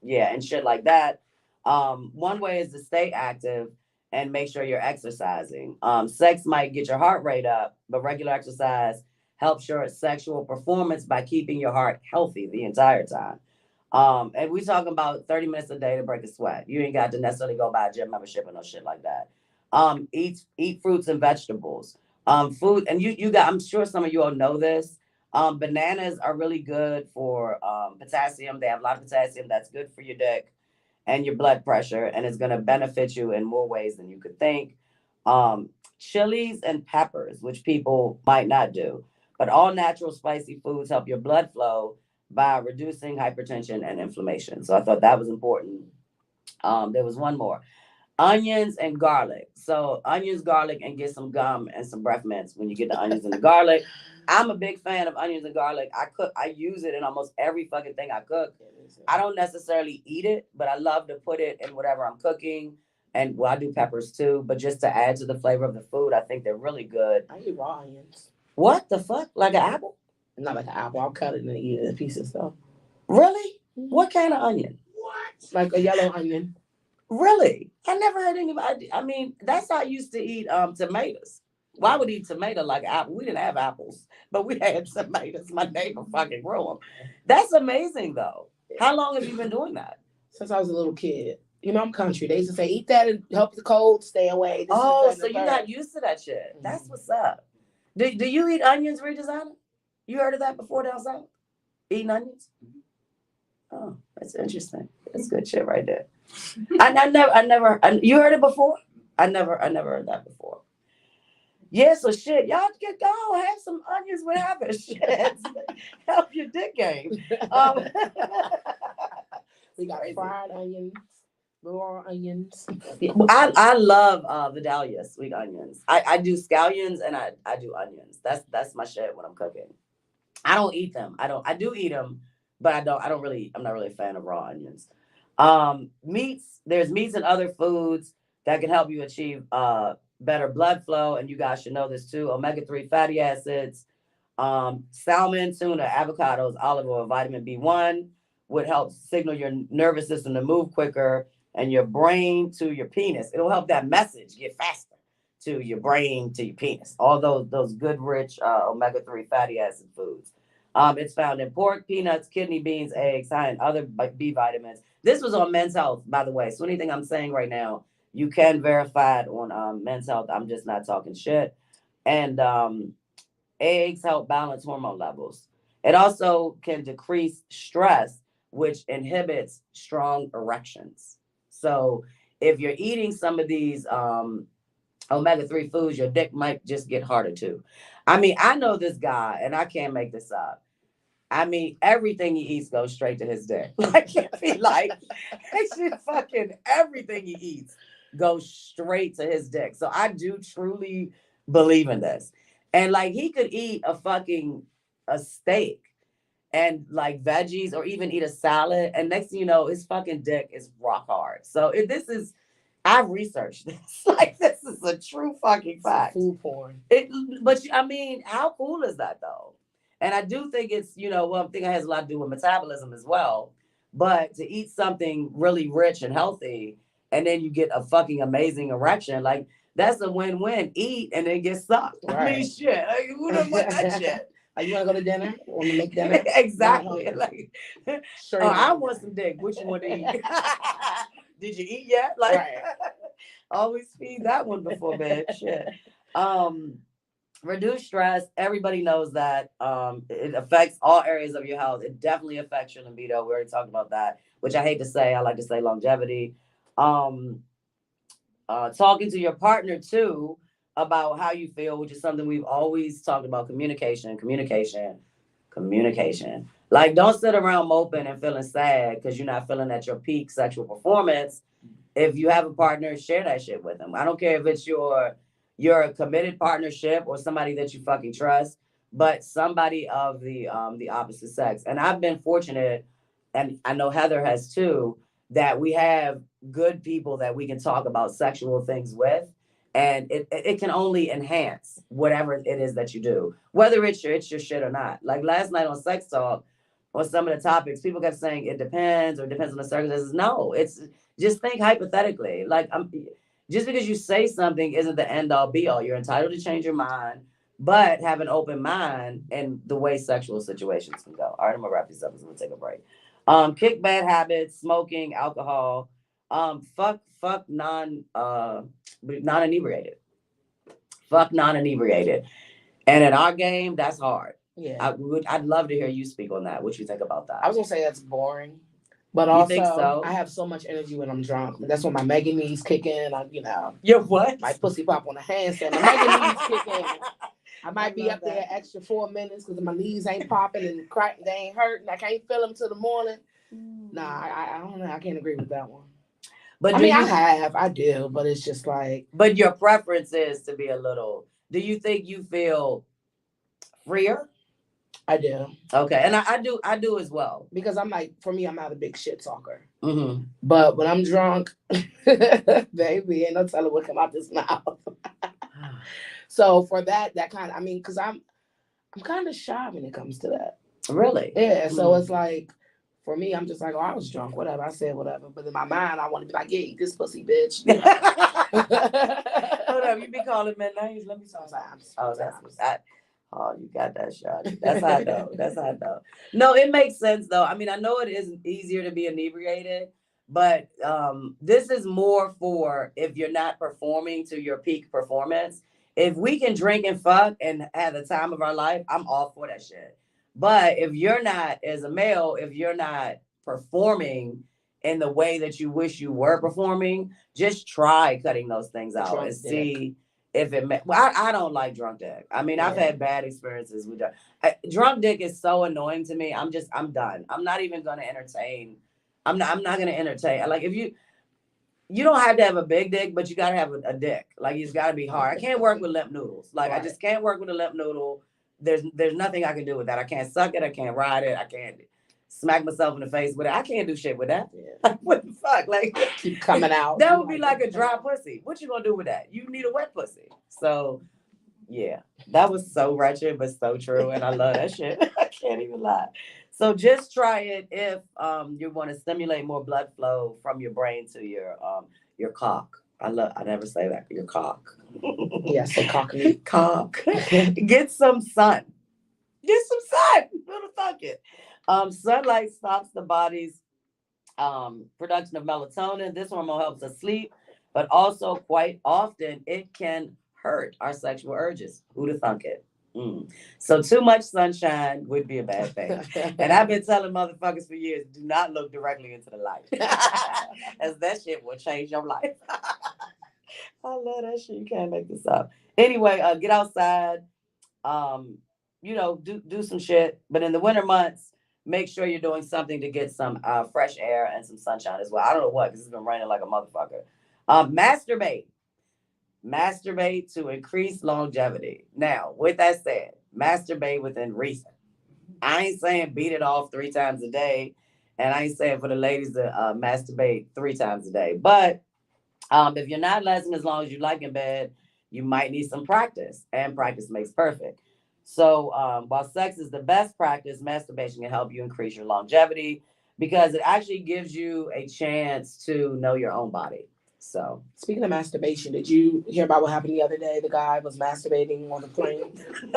Yeah, and shit like that. One way is to stay active and make sure you're exercising. Sex might get your heart rate up, but regular exercise helps your sexual performance by keeping your heart healthy the entire time. And we talking about 30 minutes a day to break a sweat. You ain't got to necessarily go buy a gym membership or no shit like that. Eat fruits and vegetables. Food, and you got, I'm sure some of you all know this. Bananas are really good for potassium. They have a lot of potassium that's good for your dick and your blood pressure, and it's going to benefit you in more ways than you could think. Chilies and peppers, which people might not do, but all natural spicy foods help your blood flow by reducing hypertension and inflammation. So I thought that was important. There was one more. onions and garlic. So onions, garlic, and get some gum and some breath mints when you get the onions and the garlic. I'm a big fan of onions and garlic. I use it in almost every fucking thing I cook. I don't necessarily eat it, but I love to put it in whatever I'm cooking. And well, I do peppers too, but just to add to the flavor of the food, I think they're really good. I eat raw onions. What the fuck? Like an apple? Not like an apple. I'll cut it and eat it in pieces though. Really? What kind of onion? What? Like a yellow onion. Really? I never heard anybody. I mean, that's how I used to eat tomatoes. Well, I would eat tomato like apple. We didn't have apples, but we had tomatoes. My neighbor fucking grew them. That's amazing, though. How long have you been doing that? Since I was a little kid. You know, I'm country. They used to say, eat that and help the cold stay away. So you got used to that shit. Mm-hmm. That's what's up. Do you eat onions, redesigner? You heard of that before down south? Eating onions? Oh, that's interesting. That's good shit right there. I never. You heard it before? I never heard that before. Yeah, so shit, y'all get go have some onions, whatever shit. Help your dick game. We got fried onions, raw onions. I love the Dahlia sweet onions. I do scallions and I do onions. That's my shit when I'm cooking. I don't eat them. I do eat them, but I'm not really a fan of raw onions. Meats, there's meats and other foods that can help you achieve better blood flow, and you guys should know this too. Omega-3 fatty acids, salmon, tuna, avocados, olive oil, vitamin B1 would help signal your nervous system to move quicker and your brain to your penis. It'll help that message get faster to your brain, to your penis. All those good, rich omega-3 fatty acid foods. It's found in pork, peanuts, kidney beans, eggs, high in other B vitamins. This was on Men's Health, by the way. So anything I'm saying right now, you can verify it on Men's Health. I'm just not talking shit. And eggs help balance hormone levels. It also can decrease stress, which inhibits strong erections. So if you're eating some of these omega-3 foods, your dick might just get harder too. I mean, I know this guy, and I can't make this up. I mean, everything he eats goes straight to his dick. Like, fucking everything he eats goes straight to his dick. So I do truly believe in this. And like, he could eat a steak and like veggies or even eat a salad. And next thing you know, his fucking dick is rock hard. So I've researched this. Like, this is a true fucking fact. Food porn. But I mean, how cool is that though? And I do think it's, I think it has a lot to do with metabolism as well. But to eat something really rich and healthy, and then you get a fucking amazing erection, like, that's a win-win. Eat and then get sucked. Right. I mean, shit. Like, who doesn't want that shit? You want to go to dinner? Want to make dinner? Exactly. Like, I want some dick. What you want to eat? Did you eat yet? Like, right. Always feed that one before bed. Shit. Reduce stress. Everybody knows that it affects all areas of your health. It definitely affects your libido. We already talked about that, which I hate to say. I like to say longevity. Talking to your partner too about how you feel, which is something we've always talked about. Communication. Like, don't sit around moping and feeling sad because you're not feeling at your peak sexual performance. If you have a partner, share that shit with them. I don't care if it's your committed partnership or somebody that you fucking trust, but somebody of the opposite sex. And I've been fortunate, and I know Heather has too, that we have good people that we can talk about sexual things with, and it can only enhance whatever it is that you do, whether it's your shit or not. Like last night on Sex Talk, on some of the topics, people kept saying it depends or it depends on the circumstances. No, it's just think hypothetically. Like, just because you say something isn't the end all be all. You're entitled to change your mind, but have an open mind in the way sexual situations can go. All right, I'm gonna wrap this up. I'm gonna take a break. Kick bad habits, smoking, alcohol. Fuck non-inebriated. Fuck non-inebriated. And in our game, that's hard. Yeah. I'd love to hear you speak on that. What you think about that? I was gonna say that's boring. But also, think so? I have so much energy when I'm drunk. That's when my mega knees kick in. Your what? My pussy pop on the handstand. My mega knees kick in. I might be up there extra 4 minutes because my knees ain't popping and they ain't hurting. I can't feel them till the morning. Nah, I don't know. I can't agree with that one. But I do mean, you? I do, but it's just like But your preference is to be a little. Do you think you feel freer? I do Okay, and I do as well. because I'm like, for me, I'm not a big shit talker. Mm-hmm. But when I'm drunk, baby, ain't no telling what come out this mouth. So for that kind, I mean, because I'm kind of shy when it comes to that. Really? Yeah, so it's like for me, I'm just like, oh, I was drunk, whatever. I said whatever, but in my mind, I want to be like, yeah, eat this pussy, bitch. You Hold up, you be calling men names. Let me sometimes. Oh, oh, you got that shot. That's how I know. That's how I know. No, it makes sense though. I mean, I know it is easier to be inebriated, but this is more for if you're not performing to your peak performance. If we can drink and fuck and have the time of our life, I'm all for that shit. But if you're not, as a male, if you're not performing in the way that you wish you were performing, just try cutting those things out and see if it well, I don't like drunk dick. I mean, I've had bad experiences with drunk. Drunk dick is so annoying to me. I'm done. I'm not even gonna entertain. I'm not gonna entertain. Like if you don't have to have a big dick, but you gotta have a dick. Like it's gotta be hard. I can't work with limp noodles. Like I just can't work with a limp noodle. There's nothing I can do with that. I can't suck it. I can't ride it. I can't smack myself in the face with it. I can't do shit with that. Like what the fuck? Like keep coming out. That would be like a dry pussy. What you gonna do with that? You need a wet pussy. So yeah, that was so wretched, but so true, and I love that shit. I can't even lie. So just try it if you want to stimulate more blood flow from your brain to your cock. I never say that. Your cock. Yeah, say cock me. Cock. Get some sun. Get some sun. Little fuck it. Sunlight stops the body's production of melatonin. This hormone helps us sleep, but also quite often it can hurt our sexual urges. Who'd have thunk it? So too much sunshine would be a bad thing. And I've been telling motherfuckers for years, do not look directly into the light. As that shit will change your life. I love that shit. You can't make this up. Anyway, get outside. Um, do some shit. But in the winter months, make sure you're doing something to get some fresh air and some sunshine as well. I don't know what, because it's been raining like a motherfucker. Masturbate. Masturbate to increase longevity. Now, with that said, masturbate within reason. I ain't saying beat it off 3 times a day, and I ain't saying for the ladies to masturbate 3 times a day. But if you're not lasting as long as you like in bed, you might need some practice, and practice makes perfect. So while sex is the best practice, masturbation can help you increase your longevity because it actually gives you a chance to know your own body. So speaking of masturbation, did you hear about what happened the other day? The guy was masturbating on the plane,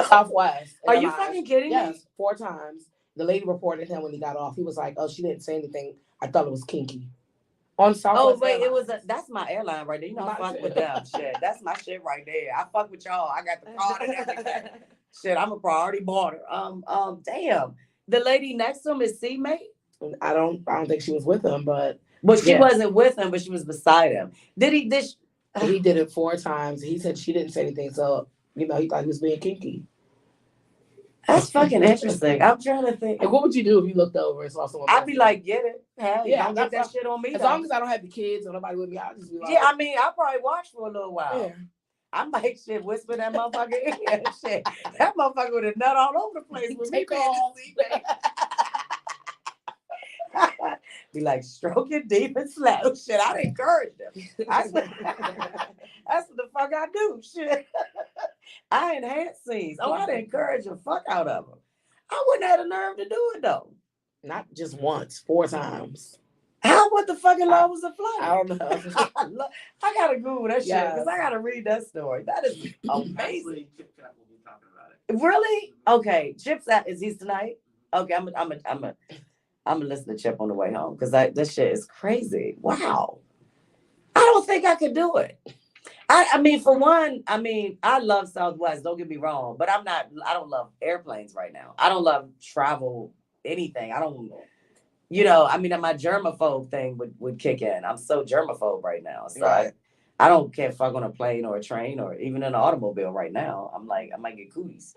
Southwest. Are you fucking kidding me? Yes, 4 times. The lady reported him when he got off. He was like, "Oh, she didn't say anything. I thought it was kinky." On Southwest. Oh wait, that's my airline right there. You know, I fuck with them. Shit, that's my shit right there. I fuck with y'all. I got the card and everything. Shit, I'm a priority boarder. Damn. The lady next to him is C-mate. I don't think she was with him, but she wasn't with him, but she was beside him. He did it 4 times. He said she didn't say anything, so he thought he was being kinky. That's fucking interesting. I'm trying to think. And what would you do if you looked over and saw someone? I'd be like, get it. Hey, don't get that shit on me. As long as I don't have the kids or nobody with me, I'll just be like, yeah, I mean, I'll probably watch for a little while. Yeah. I might shit whisper that motherfucker in here. Shit. That motherfucker would have nut all over the place with me. Be like, stroke it deep and slow. Shit, I'd encourage them. That's what the fuck I do. Shit. I enhance scenes. Oh, I'd encourage the fuck out of them. I wouldn't have the nerve to do it though. Not just once, 4 times. What the fucking law was the flight? I don't know. I gotta Google that shit because I gotta read that story. That is amazing. Chip Chat will be talking about it. Really? Okay. Chip's is he tonight? Okay, I'm gonna listen to Chip on the way home because this shit is crazy. Wow. I don't think I could do it. I mean, for one, I love Southwest. Don't get me wrong, but I don't love airplanes right now. I don't love travel anything. I don't. My germaphobe thing would kick in. I'm so germaphobe right now. So right. I don't care fuck on a plane or a train or even in an automobile right now. I'm like, I might get cooties.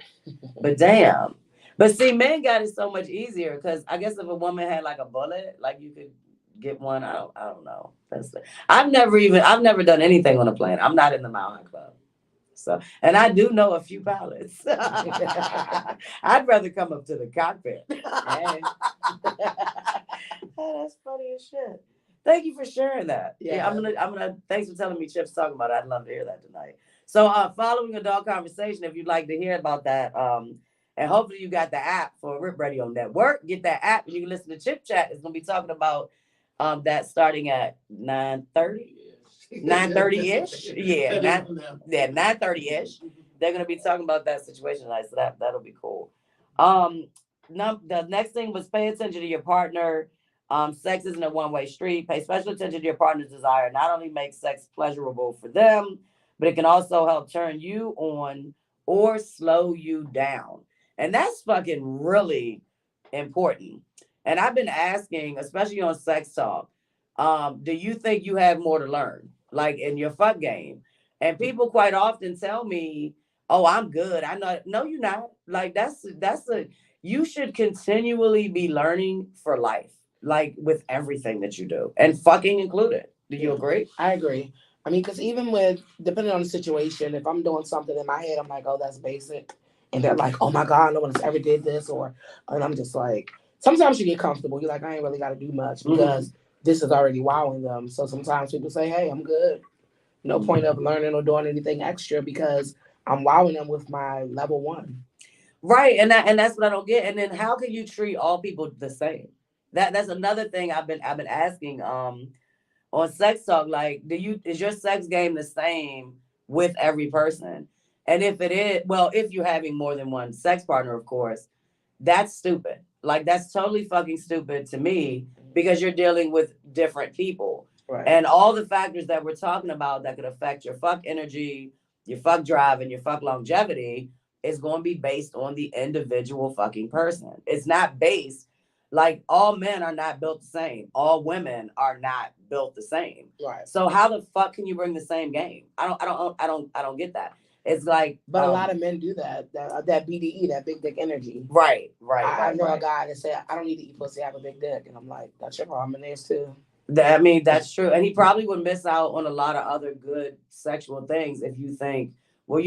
But damn. But see, men got it so much easier because I guess if a woman had like a bullet, like you could get one. I don't know. I've never done anything on a plane. I'm not in the Mile High Club. So, and I do know a few pilots. I'd rather come up to the cockpit. Hey. Oh, that's funny as shit. Thank you for sharing that. Yeah. I'm gonna. Thanks for telling me Chip's talking about it. I'd love to hear that tonight. So, following Adult Conversation, if you'd like to hear about that, and hopefully you got the app for Rip Radio Network. Get that app, and you can listen to Chip Chat. It's gonna be talking about that starting at 9:30. 9:30 ish. Yeah, 9:30 ish. They're gonna be talking about that situation tonight, so that'll be cool. Um, the next thing was pay attention to your partner. Sex isn't a one-way street. Pay special attention to your partner's desire. Not only makes sex pleasurable for them, but it can also help turn you on or slow you down. And that's fucking really important. And I've been asking, especially on Sex Talk, do you think you have more to learn, like in your fuck game? And people quite often tell me, "Oh, I'm good." I know, no, you're not. Like that's a you should continually be learning for life, like with everything that you do, and fucking included. Do you agree? I agree. I mean, because even with, depending on the situation, if I'm doing something in my head, I'm like, oh, that's basic. And they're like, oh my God, no one's ever did this. And I'm just like, sometimes you get comfortable. You're like, I ain't really got to do much because this is already wowing them. So sometimes people say, hey, I'm good. No point of learning or doing anything extra because I'm wowing them with my level one. Right, and that's what I don't get. And then how can you treat all people the same? That's another thing I've been asking. On Sex Talk, like, is your sex game the same with every person? And if it is, well, if you're having more than one sex partner, of course, that's stupid. Like, that's totally fucking stupid to me because you're dealing with different people. Right. And all the factors that we're talking about that could affect your fuck energy, your fuck drive, and your fuck longevity is going to be based on the individual fucking person. It's not based, like, all men are not built the same. All women are not built the same. Right. So how the fuck can you bring the same game? I don't get that. It's like, but a lot of men do that. That BDE, that big dick energy. Right. I know a guy that said, I don't need to eat pussy, I have a big dick. And I'm like, that's your problem, and theirs too. I mean, that's true. And he probably would miss out on a lot of other good sexual things if you think, well,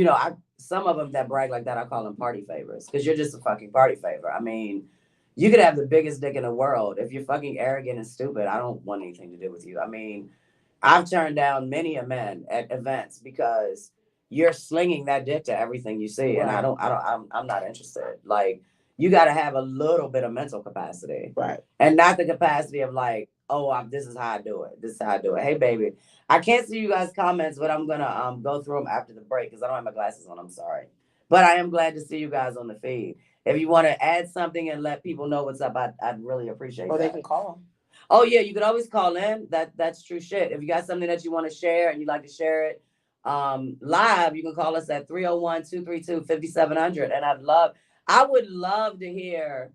some of them that brag like that, I call them party favors because you're just a fucking party favor. I mean, you could have the biggest dick in the world. If you're fucking arrogant and stupid, I don't want anything to do with you. I mean, I've turned down many a men at events because you're slinging that dick to everything you see. And I'm not interested. Like, you got to have a little bit of mental capacity. Right. And not the capacity of like, oh, this is how I do it. This is how I do it. Hey, baby, I can't see you guys' comments, but I'm going to go through them after the break because I don't have my glasses on. I'm sorry. But I am glad to see you guys on the feed. If you want to add something and let people know what's up, I'd really appreciate that. They can call. Oh, yeah, you could always call in. That's true shit. If you got something that you want to share and you'd like to share it live, you can call us at 301-232-5700. And I would love to hear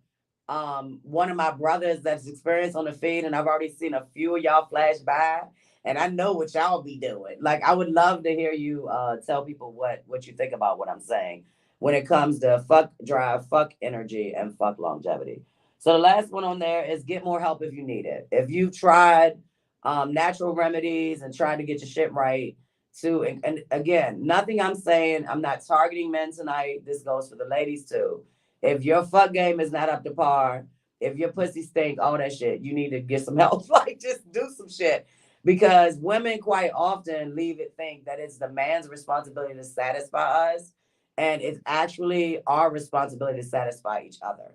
one of my brothers that's experienced on the feed, and I've already seen a few of y'all flash by, and I know what y'all be doing. Like, I would love to hear you tell people what you think about what I'm saying when it comes to fuck drive, fuck energy, and fuck longevity. So the last one on there is get more help if you need it. If you've tried natural remedies and tried to get your shit right, and again, nothing I'm saying, I'm not targeting men tonight. This goes for the ladies too. If your fuck game is not up to par, if your pussy stink, all that shit, you need to get some help. Like, just do some shit. Because women quite often think that it's the man's responsibility to satisfy us. And it's actually our responsibility to satisfy each other.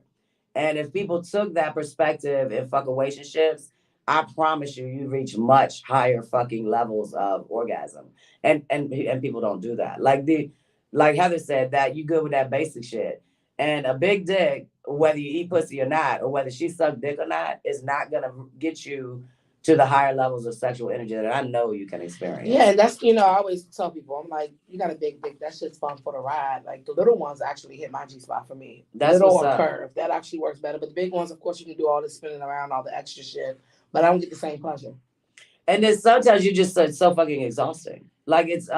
And if people took that perspective in fucking relationships, I promise you reach much higher fucking levels of orgasm. And people don't do that. Like Heather said, that you good with that basic shit. And a big dick, whether you eat pussy or not, or whether she sucked dick or not, is not gonna get you to the higher levels of sexual energy that I know you can experience. Yeah, and that's, I always tell people, I'm like, you got a big dick, that's just fun for the ride. Like, the little ones actually hit my G-spot for me. That's little or curve, that actually works better. But the big ones, of course, you can do all this spinning around, all the extra shit, but I don't get the same pleasure. And then sometimes you just so fucking exhausting. Like, it's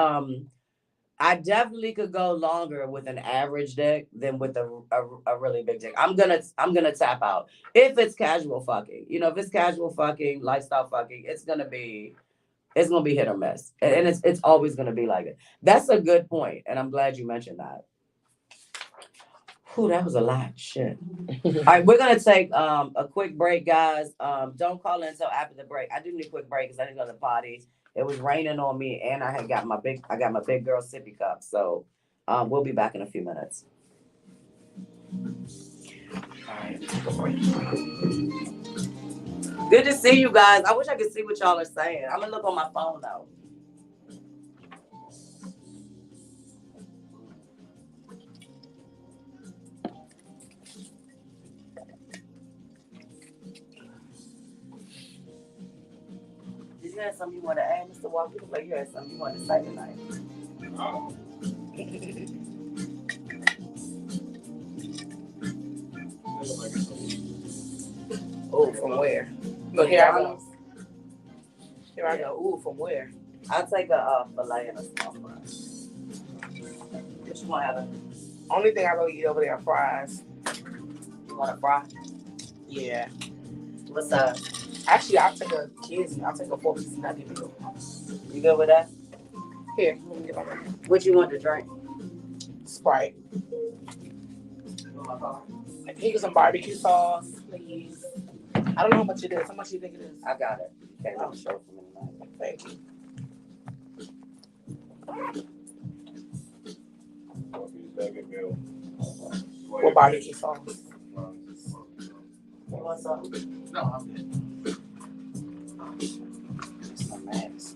I definitely could go longer with an average dick than with a really big dick. I'm gonna tap out if it's casual fucking. You know, if it's casual fucking, lifestyle fucking, it's gonna be hit or miss, and it's always gonna be like it. That's a good point, and I'm glad you mentioned that. Whew, that was a lot. Shit. All right, we're gonna take a quick break, guys. Don't call in until after the break. I do need a quick break because I didn't go to the potty. It was raining on me, and I got my big girl sippy cup. So, we'll be back in a few minutes. All right, take a break. Good to see you guys. I wish I could see what y'all are saying. I'm gonna look on my phone though. Did you have something you want to add, Mr. Walker? Like you had something you wanted to say tonight. Oh. Oh, from where? Look, here I go. Here I go. Ooh, from where? I'll take a filet and a small fry. What you want, Heather? Only thing I really eat over there are fries. You want a fry? Yeah. What's up? Actually, I'll take a 4-piece nugget meal. You good with that? Here, let me get my money. What you want to drink? Sprite. I can get some barbecue sauce, please. I don't know how much it is. How much do you think it is? I got it. Okay, I'll show it for me tonight. Thank you. What barbecue sauce? You want something? No, I'm good. Some mess.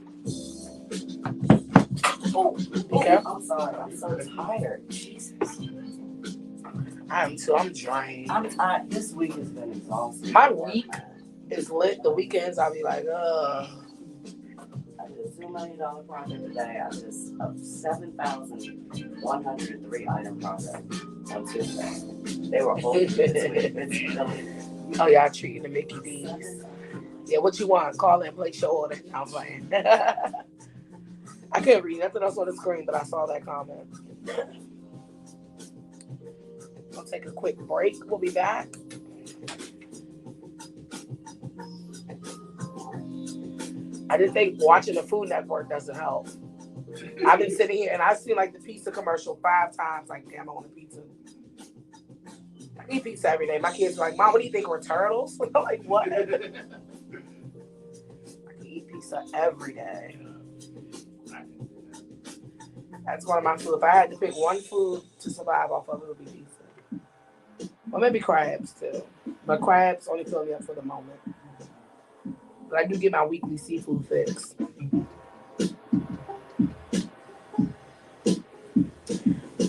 Okay. I'm sorry. I'm so tired. Jesus. I am too. I'm drained. I'm tired. This week has been exhausting. My week is lit. The weekends, I'll be like, ugh. I did a $2 million project today. I just a 7,103 item project on Tuesday. They were all Oh, y'all treating the Mickey D's. Yeah, what you want? Call in, place your order. I'm playing. I couldn't read nothing else on the screen, but I saw that comment. I'll take a quick break. We'll be back. I just think watching the Food Network doesn't help. I've been sitting here and I've seen like the pizza commercial 5 times. Like, damn, I want a pizza. I eat pizza every day. My kids are like, Mom, what do you think? We're turtles? I'm like, what? I can eat pizza every day. That's one of my food. If I had to pick one food to survive off of, it would be pizza. Or maybe crabs too. But crabs only fill me up for the moment. But I do get my weekly seafood fix.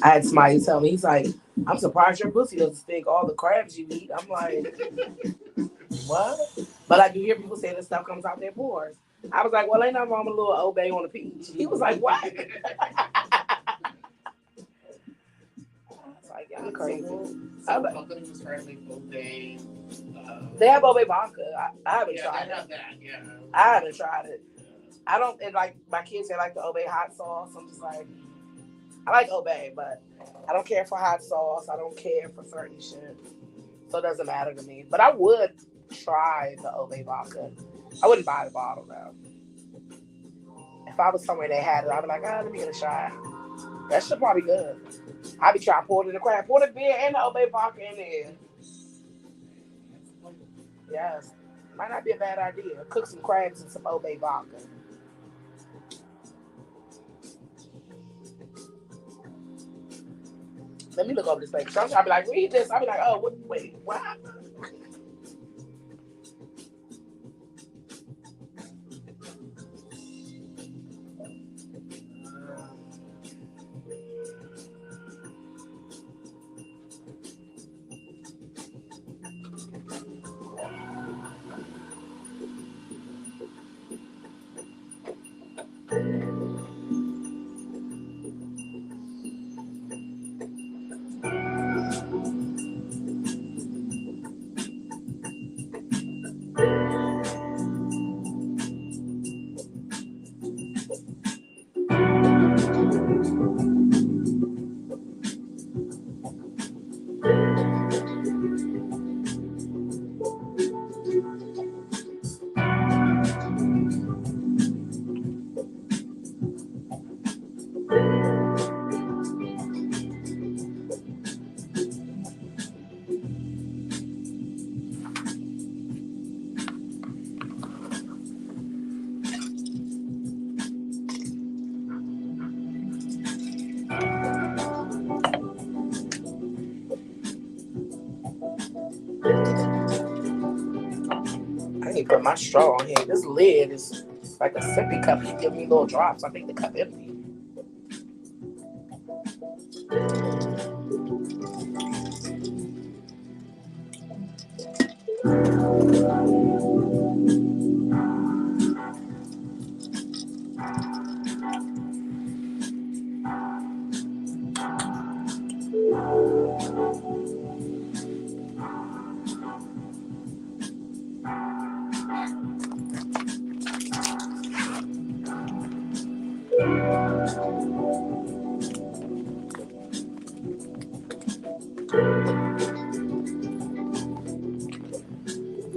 I had somebody tell me, he's like, I'm surprised your pussy doesn't stink all the crabs you eat. I'm like, what? But I do hear people say this stuff comes out their pores. I was like, well, ain't nothing wrong with a little obey on the peach. He was like, what? Like, y'all crazy. They have Obey vodka. I haven't tried it. I haven't tried it. I don't, and like my kids, they like the Obey hot sauce. I'm just like, I like Obey, but I don't care for hot sauce. I don't care for certain shit. So it doesn't matter to me. But I would try the Obey vodka. I wouldn't buy the bottle though. If I was somewhere they had it, I'd be like, let me get a shot. That shit probably good. I'd be trying to pour it in the crab. Pour the beer and the Obey vodka in there. Yes. Might not be a bad idea. Cook some crabs and some Obey vodka. Let me look over this thing. Sometimes I'll be like, read this. I'll be like, oh, wait, what happened? put my straw on here. This lid is like a sippy cup. You give me little drops. I think the cup empty.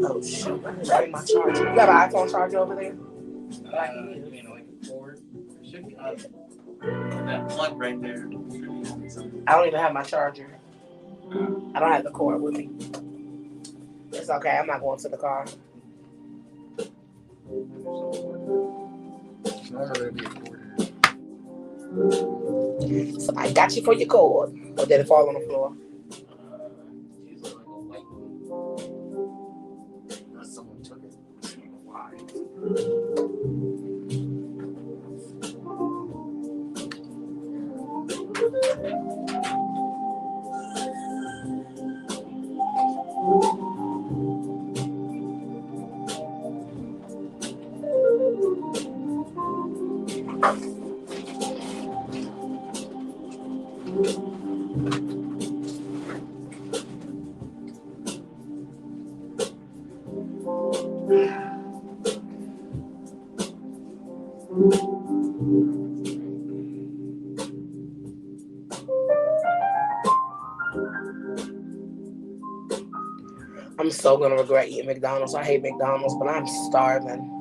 Oh shoot! I didn't bring my charger. You got an iPhone charger over there? You mean like a cord? There should be that plug right there. I don't even have my charger. I don't have the cord with me. It's okay. I'm not going to the car. Somebody got you for your cord. Or did it fall on the floor? Usually like a light one. Unless someone took it. I don't know why. I'm so gonna regret eating McDonald's. I hate McDonald's, but I'm starving.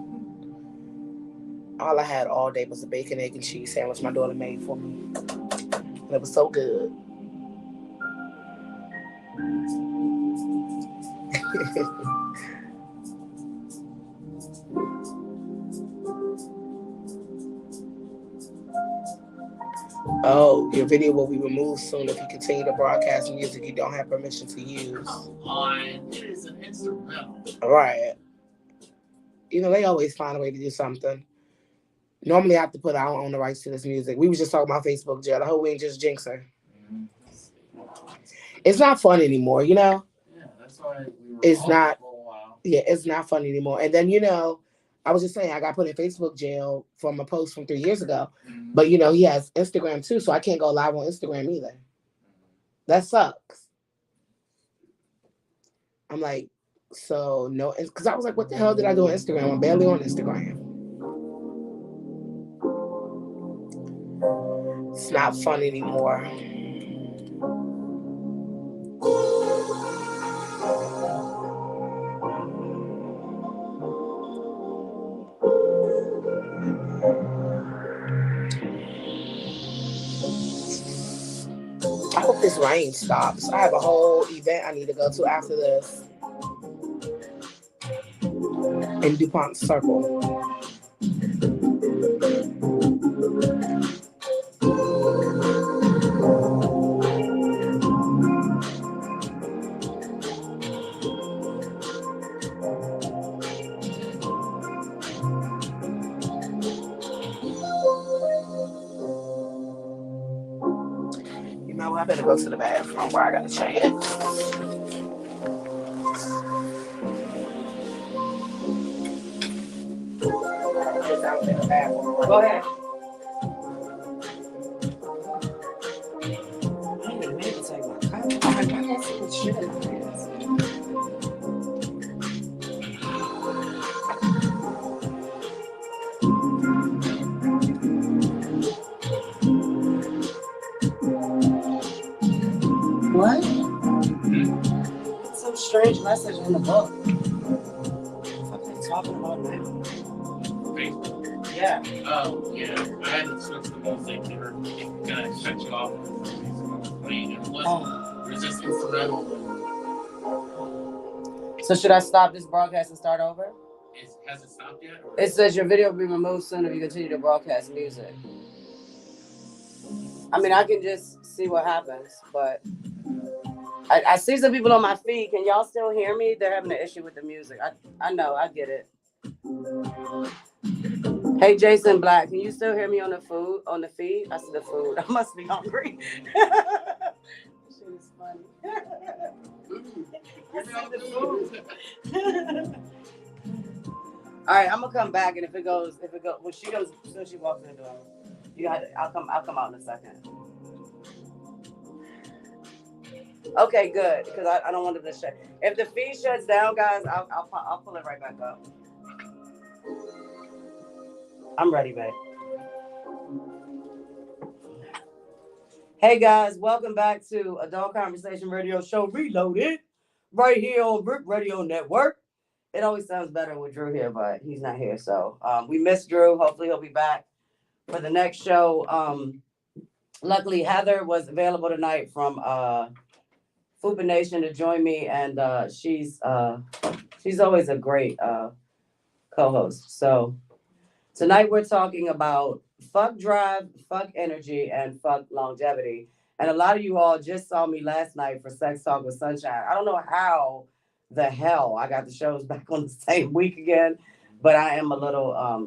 All I had all day was a bacon, egg, and cheese sandwich my daughter made for me. And it was so good. Oh, your video will be removed soon if you continue to broadcast music you don't have permission to use. Come on, it is an instrumental. All right. You know, they always find a way to do something. Normally, I have to put I don't own the rights to this music. We was just talking about Facebook jail. I hope we ain't just jinx her. It's not fun anymore, you know? Yeah, that's why we were It's off not. for a while. Yeah, it's not fun anymore. And then, you know, I was just saying, I got put in Facebook jail from a post from 3 years ago. Mm-hmm. But, you know, he has Instagram too, so I can't go live on Instagram either. That sucks. I'm like, so no, because I was like, what the hell did I do on Instagram? I'm barely on Instagram. It's not fun anymore. I hope this rain stops. I have a whole event I need to go to after this in DuPont Circle. You know, I better go to the bathroom where I gotta change. Go ahead. I didn't even mean to take my cup. I got some shit in this. What? It's some strange message in the book. What are they talking about now? Facebook. Yeah. Oh, yeah. I had to switch the music. They were gonna shut you off because the music was playing. It was just instrumental. So should I stop this broadcast and start over? Has it stopped yet? Or? It says your video will be removed soon if you continue to broadcast music. I mean, I can just see what happens, but I see some people on my feed. Can y'all still hear me? They're having an issue with the music. I know, I get it. Hey Jason Black, can you still hear me on the feed? I see the food. I must be hungry. This shit is funny. I see the food. All right, I'm gonna come back, and if it goes, well, she goes as soon as she walks in the door. I'll come out in a second. Okay, good, because I don't want it to shut. If the feed shuts down, guys, I'll pull it right back up. I'm ready, babe. Hey guys, welcome back to Adult Conversation Radio Show Reloaded, right here on Brick Radio Network. It always sounds better with Drew here, but he's not here, so we miss Drew. Hopefully, he'll be back for the next show. Luckily, Heather was available tonight from Fupa Nation to join me, and she's always a great co-host. So tonight we're talking about fuck drive, fuck energy, and fuck longevity. And a lot of you all just saw me last night for Sex Talk with Sunshine. I don't know how the hell I got the shows back on the same week again, but I am a little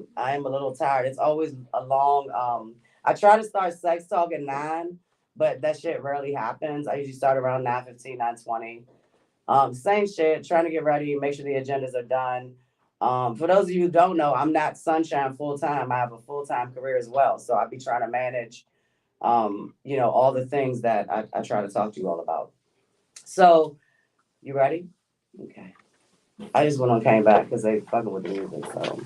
tired. It's always a long I try to start Sex Talk at 9, but that shit rarely happens. I usually start around 9:15, 9:20. Same shit, trying to get ready, make sure the agendas are done. For those of you who don't know, I'm not Sunshine full time. I have a full time career as well. So I be trying to manage, all the things that I try to talk to you all about. So, you ready? Okay. I just went on came back because they fucking with the music. So,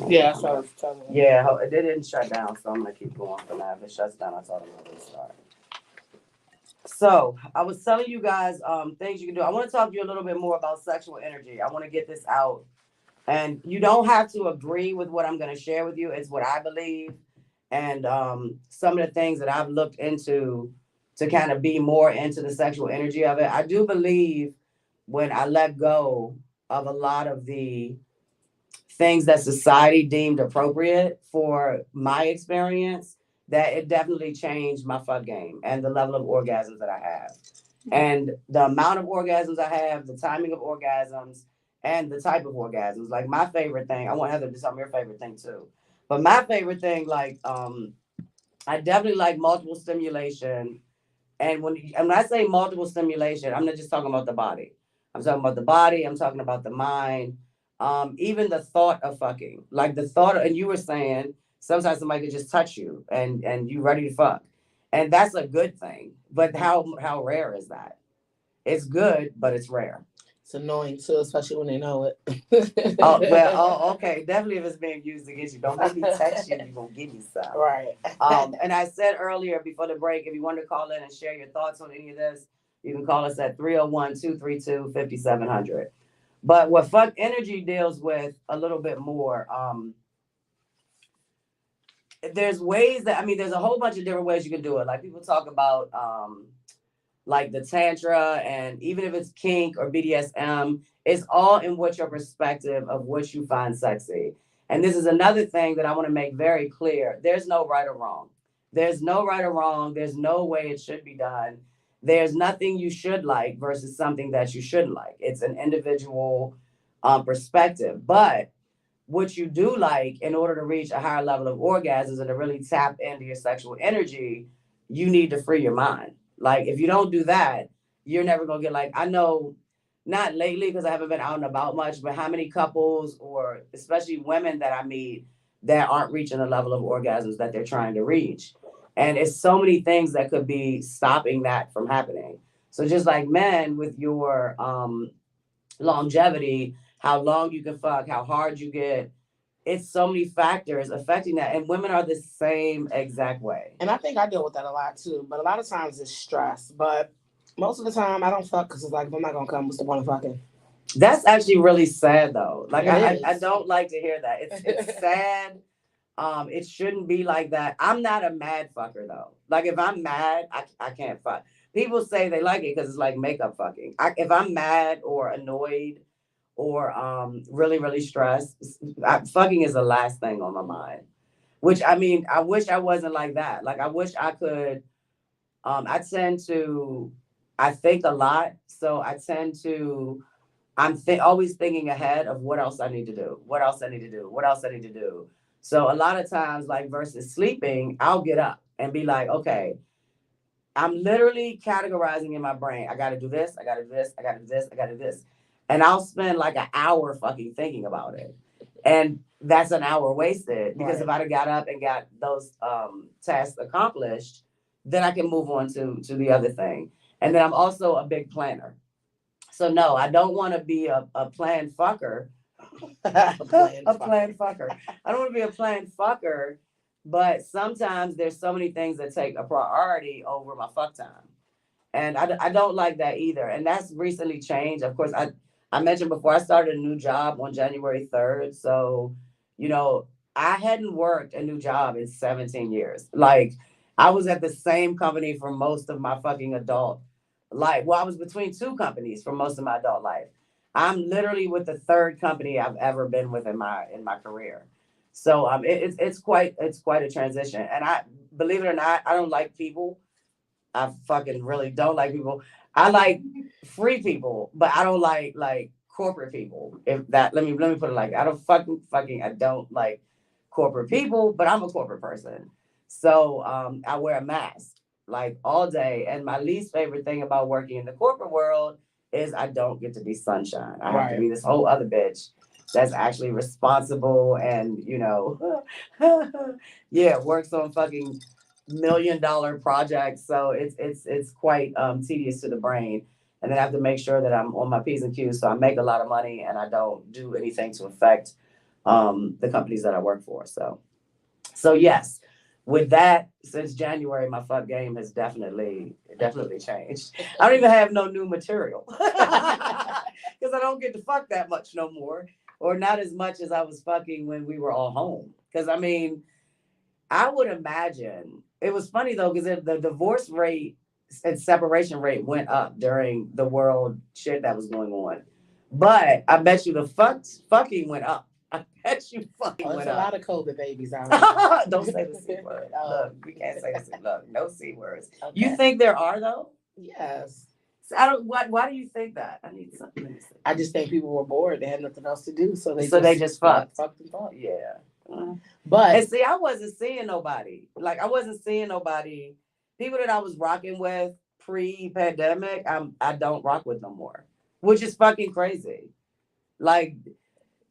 Yeah, that's what I was telling you. yeah, it didn't shut down. So I'm going to keep going for now. If it shuts down, I told them I'll restart. So I was telling you guys things you can do. I want to talk to you a little bit more about sexual energy. I want to get this out. And you don't have to agree with what I'm going to share with you. It's what I believe. And some of the things that I've looked into to kind of be more into the sexual energy of it. I do believe when I let go of a lot of the things that society deemed appropriate for my experience, that it definitely changed my fuck game and the level of orgasms that I have. And the amount of orgasms I have, the timing of orgasms, and the type of orgasms. Like my favorite thing, I want Heather to tell me her favorite thing too. But my favorite thing, like, I definitely like multiple stimulation. And when I say multiple stimulation, I'm not just talking about the body. I'm talking about the body. I'm talking about the mind. Even the thought of fucking, like the thought. And you were saying sometimes somebody could just touch you and you ready to fuck, and that's a good thing. But how rare is that? It's good, but it's rare. It's annoying too, especially when they know it. Okay. Definitely if it's being used against you. Don't let me text you, you're gonna give me some. Right. And I said earlier before the break, if you want to call in and share your thoughts on any of this, you can call us at 301-232-5700. But what fuck energy deals with a little bit more, there's ways there's a whole bunch of different ways you can do it. Like people talk about like the tantra, and even if it's kink or BDSM, it's all in what your perspective of what you find sexy. And this is another thing that I want to make very clear. There's no right or wrong. There's no right or wrong. There's no way it should be done. There's nothing you should like versus something that you shouldn't like. It's an individual perspective. But what you do like in order to reach a higher level of orgasms and to really tap into your sexual energy, you need to free your mind. Like if you don't do that, you're never gonna get like, I know not lately because I haven't been out and about much, but how many couples or especially women that I meet that aren't reaching the level of orgasms that they're trying to reach. And it's so many things that could be stopping that from happening. So just like men with your longevity, how long you can fuck, how hard you get, it's so many factors affecting that. And women are the same exact way. And I think I deal with that a lot too. But a lot of times it's stress. But most of the time I don't fuck because it's like, if I'm not going to come, what's the point of fucking? That's actually really sad though. Like I don't like to hear that. It's sad. It shouldn't be like that. I'm not a mad fucker though. Like if I'm mad, I can't fuck. People say they like it because it's like makeup fucking. If I'm mad or annoyed or really, really stressed, fucking is the last thing on my mind. Which I mean, I wish I wasn't like that. Like I wish I could. I I think a lot, so I tend to. Always thinking ahead of what else I need to do, what else I need to do, what else I need to do. So a lot of times, like versus sleeping, I'll get up and be like, okay, I'm literally categorizing in my brain. I got to do this. I got to do this. I got to do this. I got to do this. And I'll spend like an hour fucking thinking about it. And that's an hour wasted because Right. if I'd have got up and got those tasks accomplished, then I can move on to the other thing. And then I'm also a big planner. So no, I don't want to be a planned fucker. A planned fucker. I don't want to be a planned fucker, but sometimes there's so many things that take a priority over my fuck time. And I don't like that either. And that's recently changed. Of course, I mentioned before I started a new job on January 3rd. So, you know, I hadn't worked a new job in 17 years. Like I was at the same company for most of my fucking adult life. Well, I was between two companies for most of my adult life. I'm literally with the third company I've ever been with in my career. So it's quite a transition. And I believe it or not, I don't like people. I fucking really don't like people. I like free people, but I don't like corporate people. If that let me put it like I don't fucking I don't like corporate people, but I'm a corporate person. So I wear a mask like all day. And my least favorite thing about working in the corporate world is I don't get to be sunshine. I have to be this whole other bitch that's actually responsible and yeah, works on fucking $1 million projects. So it's quite tedious to the brain. And then I have to make sure that I'm on my P's and Q's so I make a lot of money and I don't do anything to affect the companies that I work for. So yes, with that, since January, my fuck game has definitely changed. I don't even have no new material because I don't get to fuck that much no more, or not as much as I was fucking when we were all home. Because I mean, I would imagine it was funny though, because the divorce rate and separation rate went up during the world shit that was going on. But I bet you the fucking went up. I bet you fucking There's went a up. lot of COVID babies out here. Don't say the C word. Look, we can't say the C. Look, no C words. Okay. You think there are though? Yes. So I don't. Why do you think that? I need something. Let me see. I just think people were bored. They had nothing else to do, so they just fucked. Fucked and fucked. Yeah. But And see, I wasn't seeing nobody. Like I wasn't seeing nobody. People that I was rocking with pre-pandemic, I don't rock with no more, which is fucking crazy. Like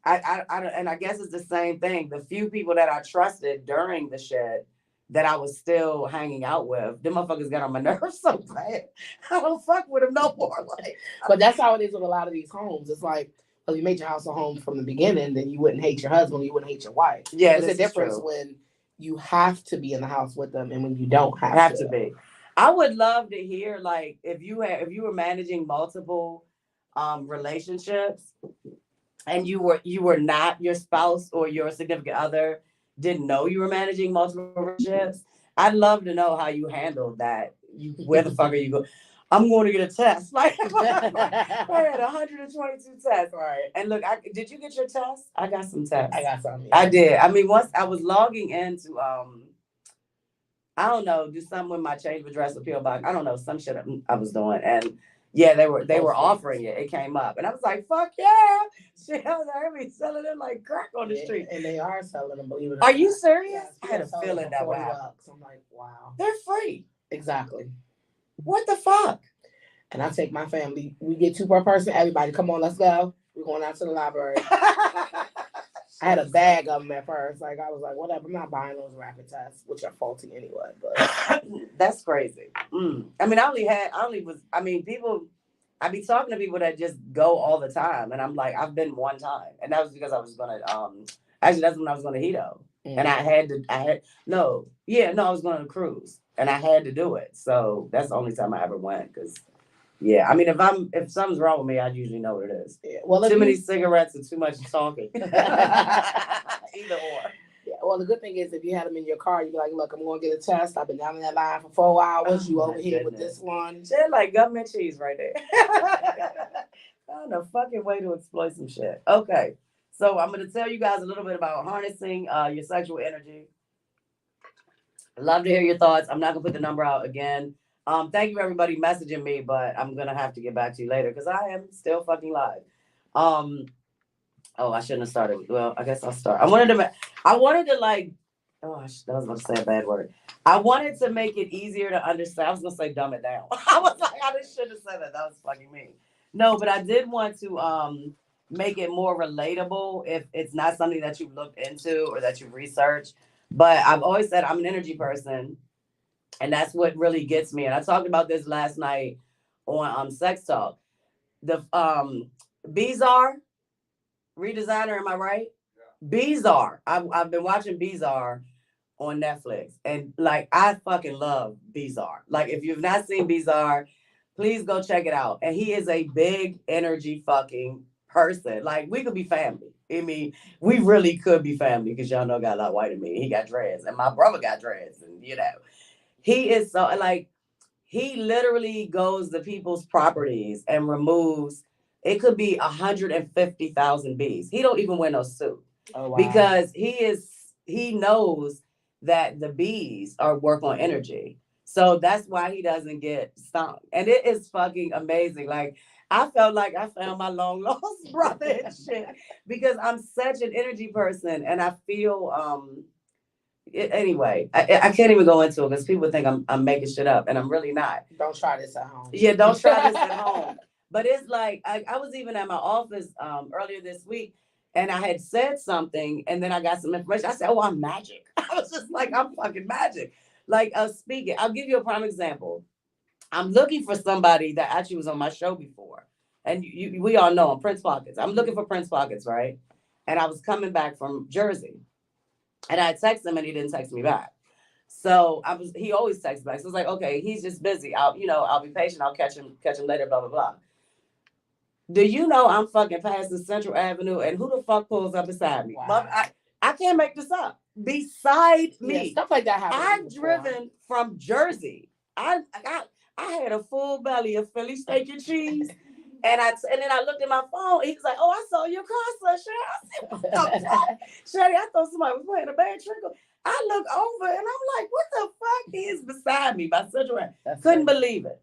and I guess it's the same thing. The few people that I trusted during the shit that I was still hanging out with, them motherfuckers got on my nerves so bad. I don't fuck with them no more. Like, but that's how it is with a lot of these homes. It's like, well, you made your house a home from the beginning, then you wouldn't hate your husband, you wouldn't hate your wife. yeah, There's a difference when you have to be in the house with them and when you don't have to be. I would love to hear like if you were managing multiple relationships and you were not your spouse or your significant other didn't know you were managing multiple relationships. I'd love to know how you handled that. Where the fuck are you going? I'm going to get a test. Like I had 122 tests. Right. And look, did you get your test? I got some tests. I got some. Yeah. I did. I mean, once I was logging into I don't know, do something with my change of address appeal box. I don't know, some shit I was doing. And yeah, they were offering it. It came up. And I was like, fuck yeah. Shit, I was already selling them like crack on the street. And they are selling them, believe it or not. Are not. you serious? Yes, I had a feeling that would happen. I'm like, wow. They're free. Exactly. What the fuck? And I take my family. We get 2 per person. Everybody, come on, let's go. We're going out to the library. I had a bag of them at first. Like I was like, whatever. I'm not buying those rapid tests, which are faulty anyway. But that's crazy. I mean, people. I be talking to people that just go all the time, and I'm like, I've been one time, and that was because I was gonna. Actually, that's when I was going to Hito, and I was going on a cruise, and I had to do it. So that's the only time I ever went because. Yeah, I mean, if something's wrong with me, I usually know what it is. Yeah. Well, too many cigarettes and too much talking. Either or. Yeah, well, the good thing is if you had them in your car, you'd be like, look, I'm going to get a test. I've been down in that line for 4 hours. You over here with this one. They're like government cheese right there. Found a fucking way to exploit some shit. Okay, so I'm going to tell you guys a little bit about harnessing your sexual energy. Love to hear your thoughts. I'm not going to put the number out again. Thank you everybody messaging me, but I'm gonna have to get back to you later because I am still fucking live. Um, oh, I shouldn't have started. Well, I guess I'll start. I wanted to like, oh, I was about to say a bad word. I wanted to make it easier to understand. I was gonna say dumb it down. I was like, I just should have said that. That was fucking me. No, but I did want to make it more relatable if it's not something that you've looked into or that you've researched. But I've always said I'm an energy person, and that's what really gets me. And I talked about this last night on Sex Talk. The Bizarre redesigner, am I right? Bizarre. I've been watching Bizarre on Netflix, and like I fucking love Bizarre. Like if you've not seen Bizarre, please go check it out. And he is a big energy fucking person. Like we could be family. I mean, we really could be family because y'all know I got a lot whiter than me. He got dreads, and my brother got dreads, and he is so like he literally goes to people's properties and removes. It could be 150,000 bees. He don't even wear no suit. Oh wow. Because he knows that the bees are work on energy. So that's why he doesn't get stung. And it is fucking amazing. Like I felt like I found my long lost brother and shit because I'm such an energy person and I feel anyway, I can't even go into it because people think I'm making shit up and I'm really not. Don't try this at home. Yeah, don't try this at home. But it's like I was even at my office earlier this week and I had said something and then I got some information. I said, oh, I'm magic. I was just like, I'm fucking magic. Like speaking, I'll give you a prime example. I'm looking for somebody that actually was on my show before. And we all know him, Prince Pockets. I'm looking for Prince Pockets, right? And I was coming back from Jersey. And I texted him and he didn't text me back. So he always texts back. So it's like, okay, he's just busy. I'll be patient. I'll catch him later, blah, blah, blah. Do you know I'm fucking passing Central Avenue and who the fuck pulls up beside me? Wow. I can't make this up. Beside me. Yeah, stuff like that happens. I've driven from Jersey. I had a full belly of Philly steak and cheese. And then I looked at my phone. He was like, "Oh, I saw your car, Sir." I said, "What the fuck, Shady? I thought somebody was playing a bad trick." I look over and I'm like, "What the fuck?" He is beside me by Central Avenue. Couldn't believe it.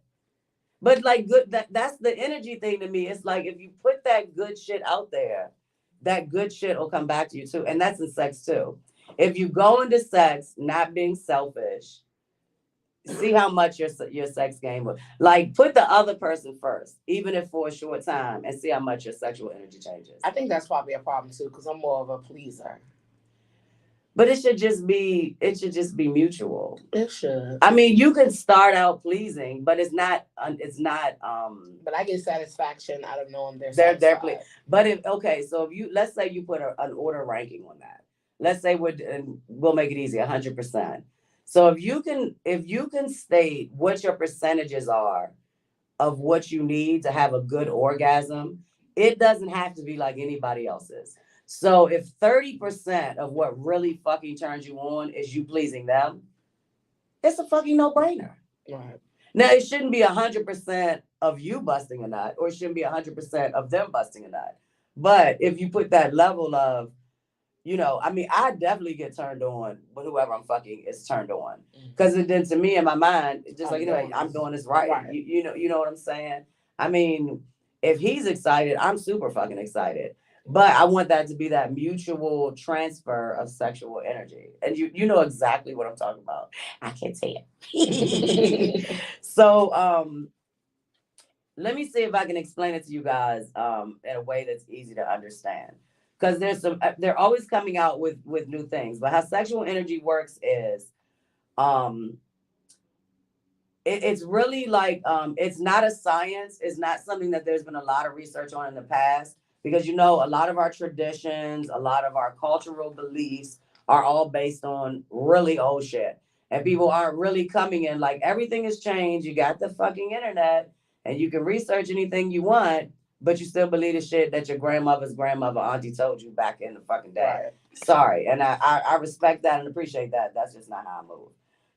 But like that's the energy thing to me. It's like if you put that good shit out there, that good shit will come back to you too. And that's in sex too. If you go into sex not being selfish, see how much your sex game will like put the other person first, even if for a short time, and see how much your sexual energy changes. I think that's probably a problem too, because I'm more of a pleaser. But it should just be mutual. It should. I mean, you can start out pleasing, but it's not. But I get satisfaction out of knowing they're pleased. But so if you let's say you put an order ranking on that. Let's say we'll make it easy, 100%. So if you can state what your percentages are of what you need to have a good orgasm, it doesn't have to be like anybody else's. So if 30% of what really fucking turns you on is you pleasing them, it's a fucking no-brainer. Right. Now it shouldn't be 100% of you busting a nut, or it shouldn't be 100% of them busting a nut. But if you put that level of, I mean, I definitely get turned on when whoever I'm fucking is turned on. Because then to me in my mind, it's just I'm doing this right. You know what I'm saying? I mean, if he's excited, I'm super fucking excited. But I want that to be that mutual transfer of sexual energy. And you know exactly what I'm talking about. I can't say it. So let me see if I can explain it to you guys in a way that's easy to understand. Because they're always coming out with new things. But how sexual energy works is it's really like it's not a science. It's not something that there's been a lot of research on in the past. Because a lot of our traditions, a lot of our cultural beliefs are all based on really old shit. And people aren't really coming in like everything has changed. You got the fucking internet and you can research anything you want, but you still believe the shit that your grandmother's grandmother auntie told you back in the fucking day. Right. Sorry. And I respect that and appreciate that. That's just not how I move.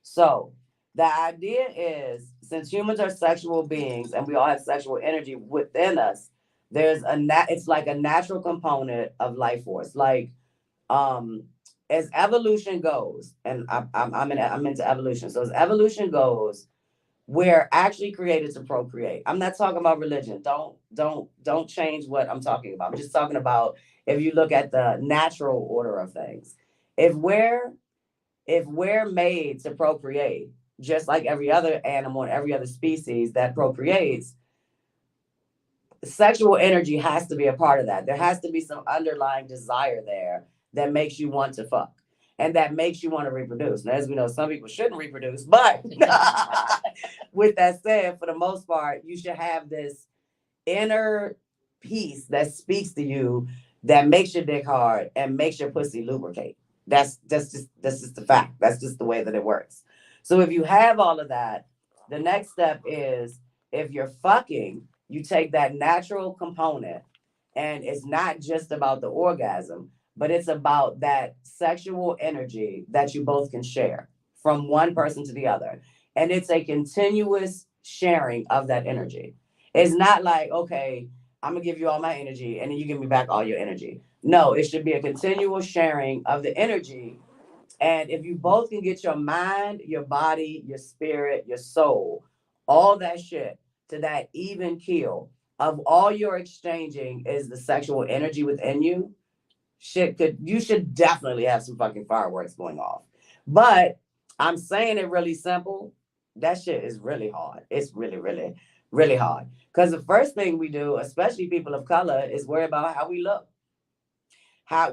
So the idea is since humans are sexual beings and we all have sexual energy within us, there's it's like a natural component of life force. Like, as evolution goes, and I'm into evolution. So as evolution goes, We're actually created to procreate. I'm not talking about religion. Don't change what I'm talking about. I'm just talking about if you look at the natural order of things. If we're if we're made to procreate, just like every other animal and every other species that procreates, sexual energy has to be a part of that. There has to be some underlying desire there that makes you want to fuck and that makes you want to reproduce. Now, as we know, some people shouldn't reproduce, but with that said, for the most part, you should have this inner peace that speaks to you that makes your dick hard and makes your pussy lubricate. That's just the fact. That's just the way that it works. So if you have all of that, the next step is if you're fucking, you take that natural component and it's not just about the orgasm, but it's about that sexual energy that you both can share from one person to the other. And it's a continuous sharing of that energy. It's not like, okay, I'm gonna give you all my energy and then you give me back all your energy. No, it should be a continual sharing of the energy. And if you both can get your mind, your body, your spirit, your soul, all that shit to that even keel of all you're exchanging is the sexual energy within you, you should definitely have some fucking fireworks going off. But I'm saying it really simple. That shit is really hard. It's really, really, really hard. Because the first thing we do, especially people of color, is worry about how we look.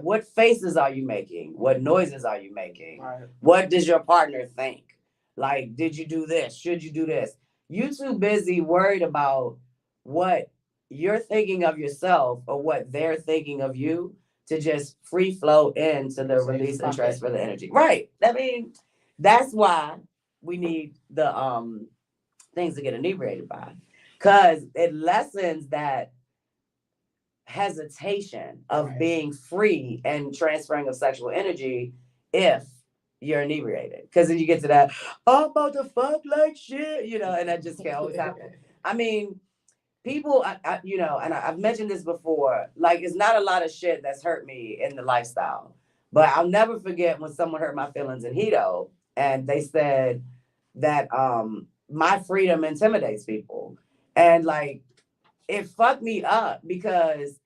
What faces are you making? What noises are you making? Right. What does your partner think? Like, did you do this? Should you do this? You too busy worried about what you're thinking of yourself or what they're thinking of you to just free flow into the release and transfer the energy. Right. I mean, that's why we need the things to get inebriated by. Cause it lessens that hesitation of being free and transferring of sexual energy if you're inebriated. Because then you get to that, I'm about to fuck like shit, and that just can't always happen. I mean, people, I've mentioned this before, like, it's not a lot of shit that's hurt me in the lifestyle. But I'll never forget when someone hurt my feelings in Hito and they said that my freedom intimidates people. And like, it fucked me up because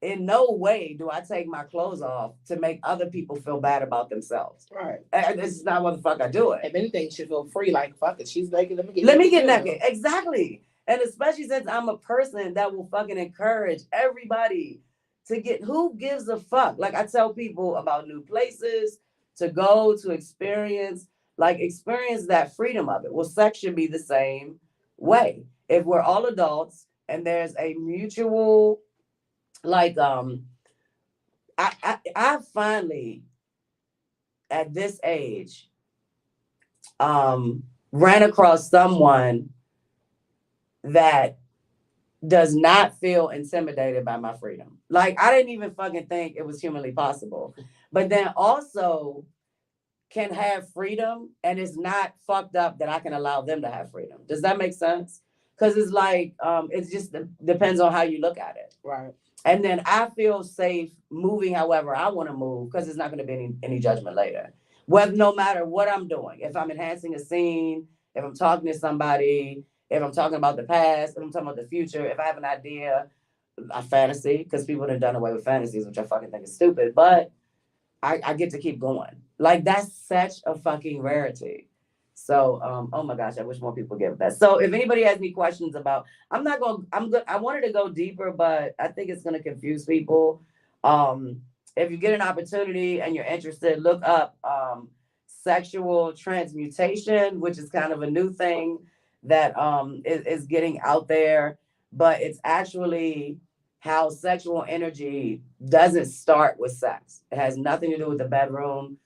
in no way do I take my clothes off to make other people feel bad about themselves. Right. And this is not what the fuck I do it. If anything, you should feel free. Like, fuck it. She's naked. Let me get naked. Exactly. And especially since I'm a person that will fucking encourage everybody to get, who gives a fuck? Like, I tell people about new places to go, to experience that freedom of it. Well, sex should be the same way. If we're all adults and there's a mutual, like, I finally at this age ran across someone that does not feel intimidated by my freedom. Like, I didn't even fucking think it was humanly possible. But then also can have freedom and it's not fucked up that I can allow them to have freedom. Does that make sense? Because it's like, it just depends on how you look at it. Right. And then I feel safe moving however I want to move because there's not going to be any judgment later. Whether, no matter what I'm doing, if I'm enhancing a scene, if I'm talking to somebody, if I'm talking about the past, if I'm talking about the future, if I have an idea, a fantasy, because people have done away with fantasies, which I fucking think is stupid, but I get to keep going. Like, that's such a fucking rarity. So, oh my gosh, I wish more people get that. So if anybody has any questions about, I'm good. I wanted to go deeper, but I think it's going to confuse people. If you get an opportunity and you're interested, look up sexual transmutation, which is kind of a new thing that is getting out there, but it's actually how sexual energy doesn't start with sex. It has nothing to do with the bedroom.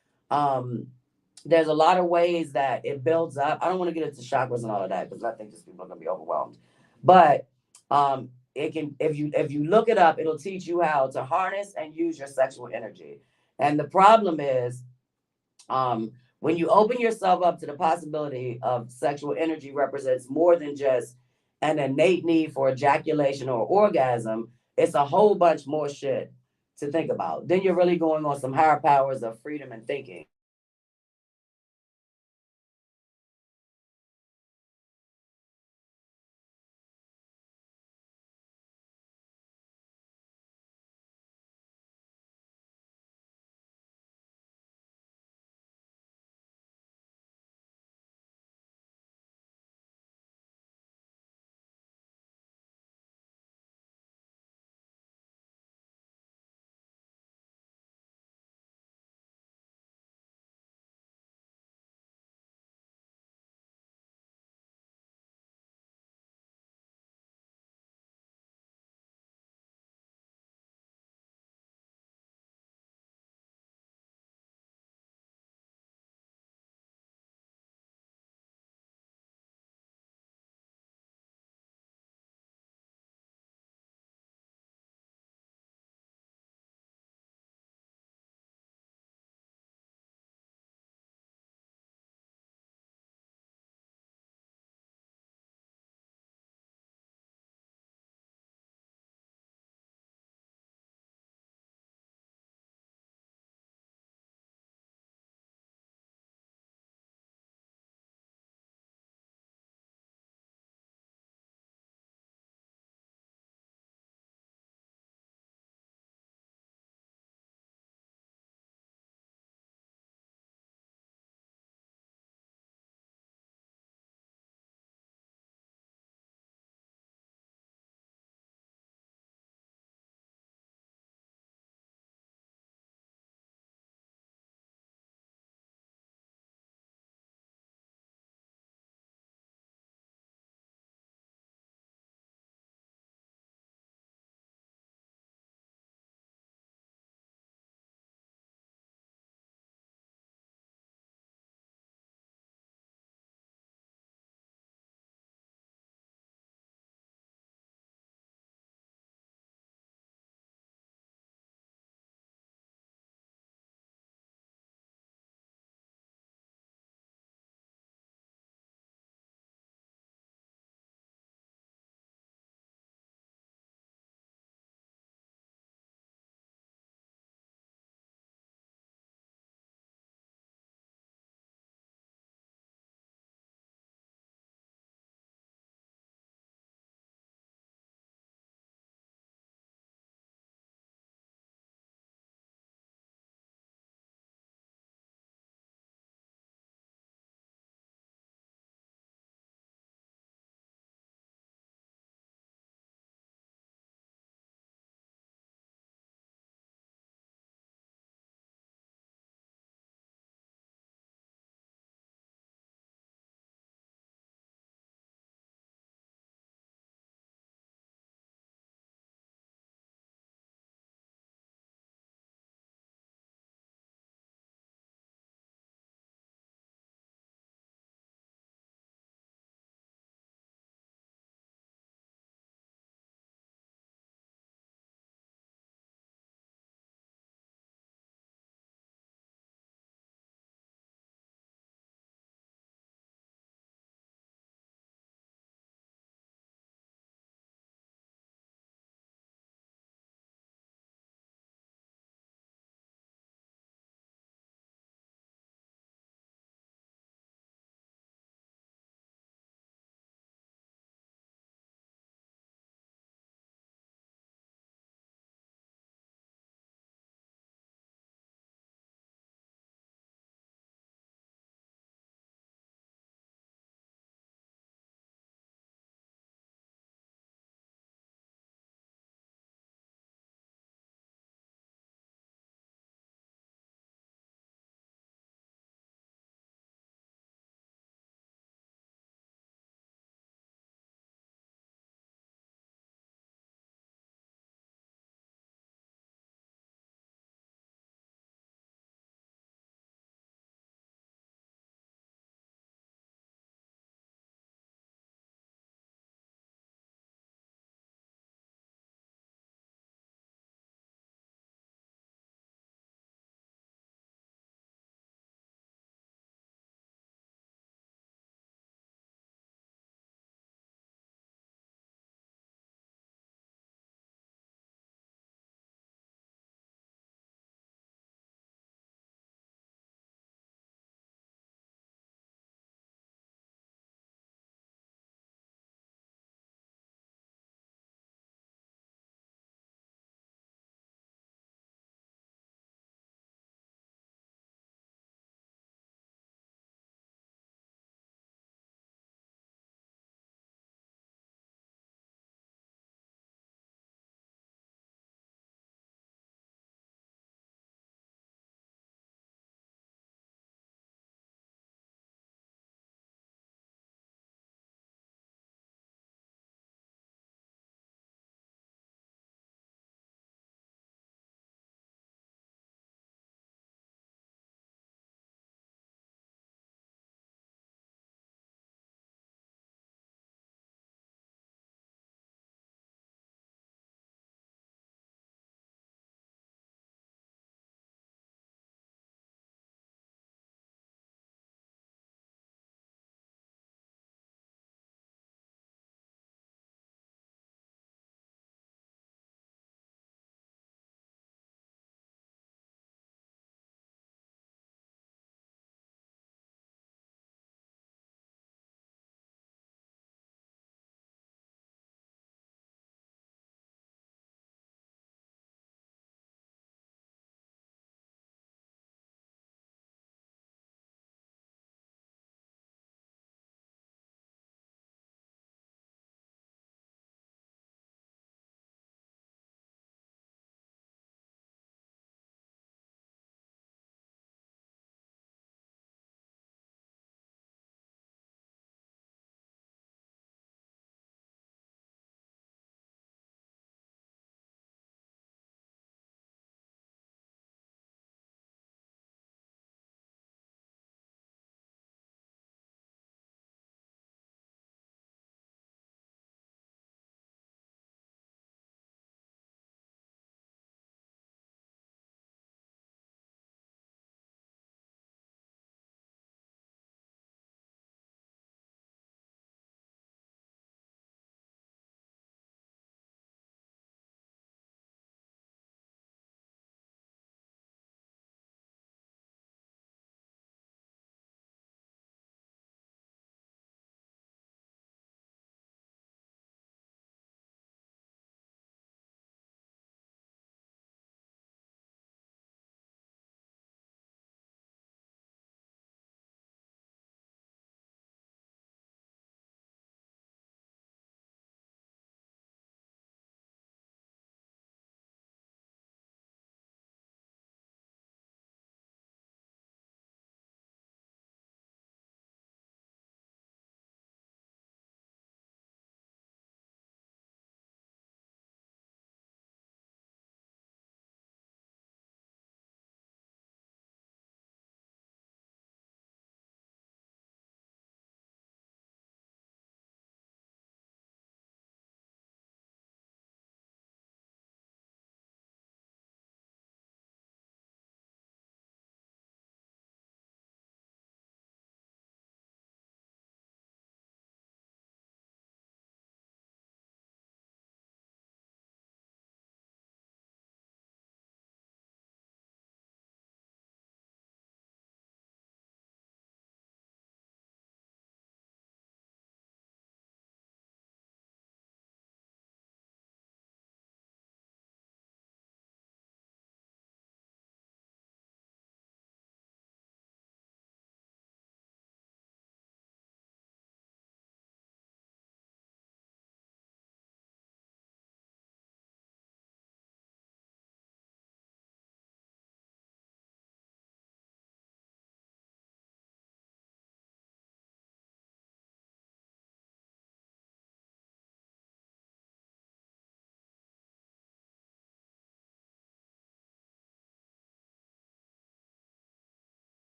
There's a lot of ways that it builds up. I don't want to get into chakras and all of that because I think just people are gonna be overwhelmed. But it can, if you look it up, it'll teach you how to harness and use your sexual energy. And the problem is, when you open yourself up to the possibility of sexual energy represents more than just an innate need for ejaculation or orgasm, it's a whole bunch more shit to think about. Then you're really going on some higher powers of freedom and thinking.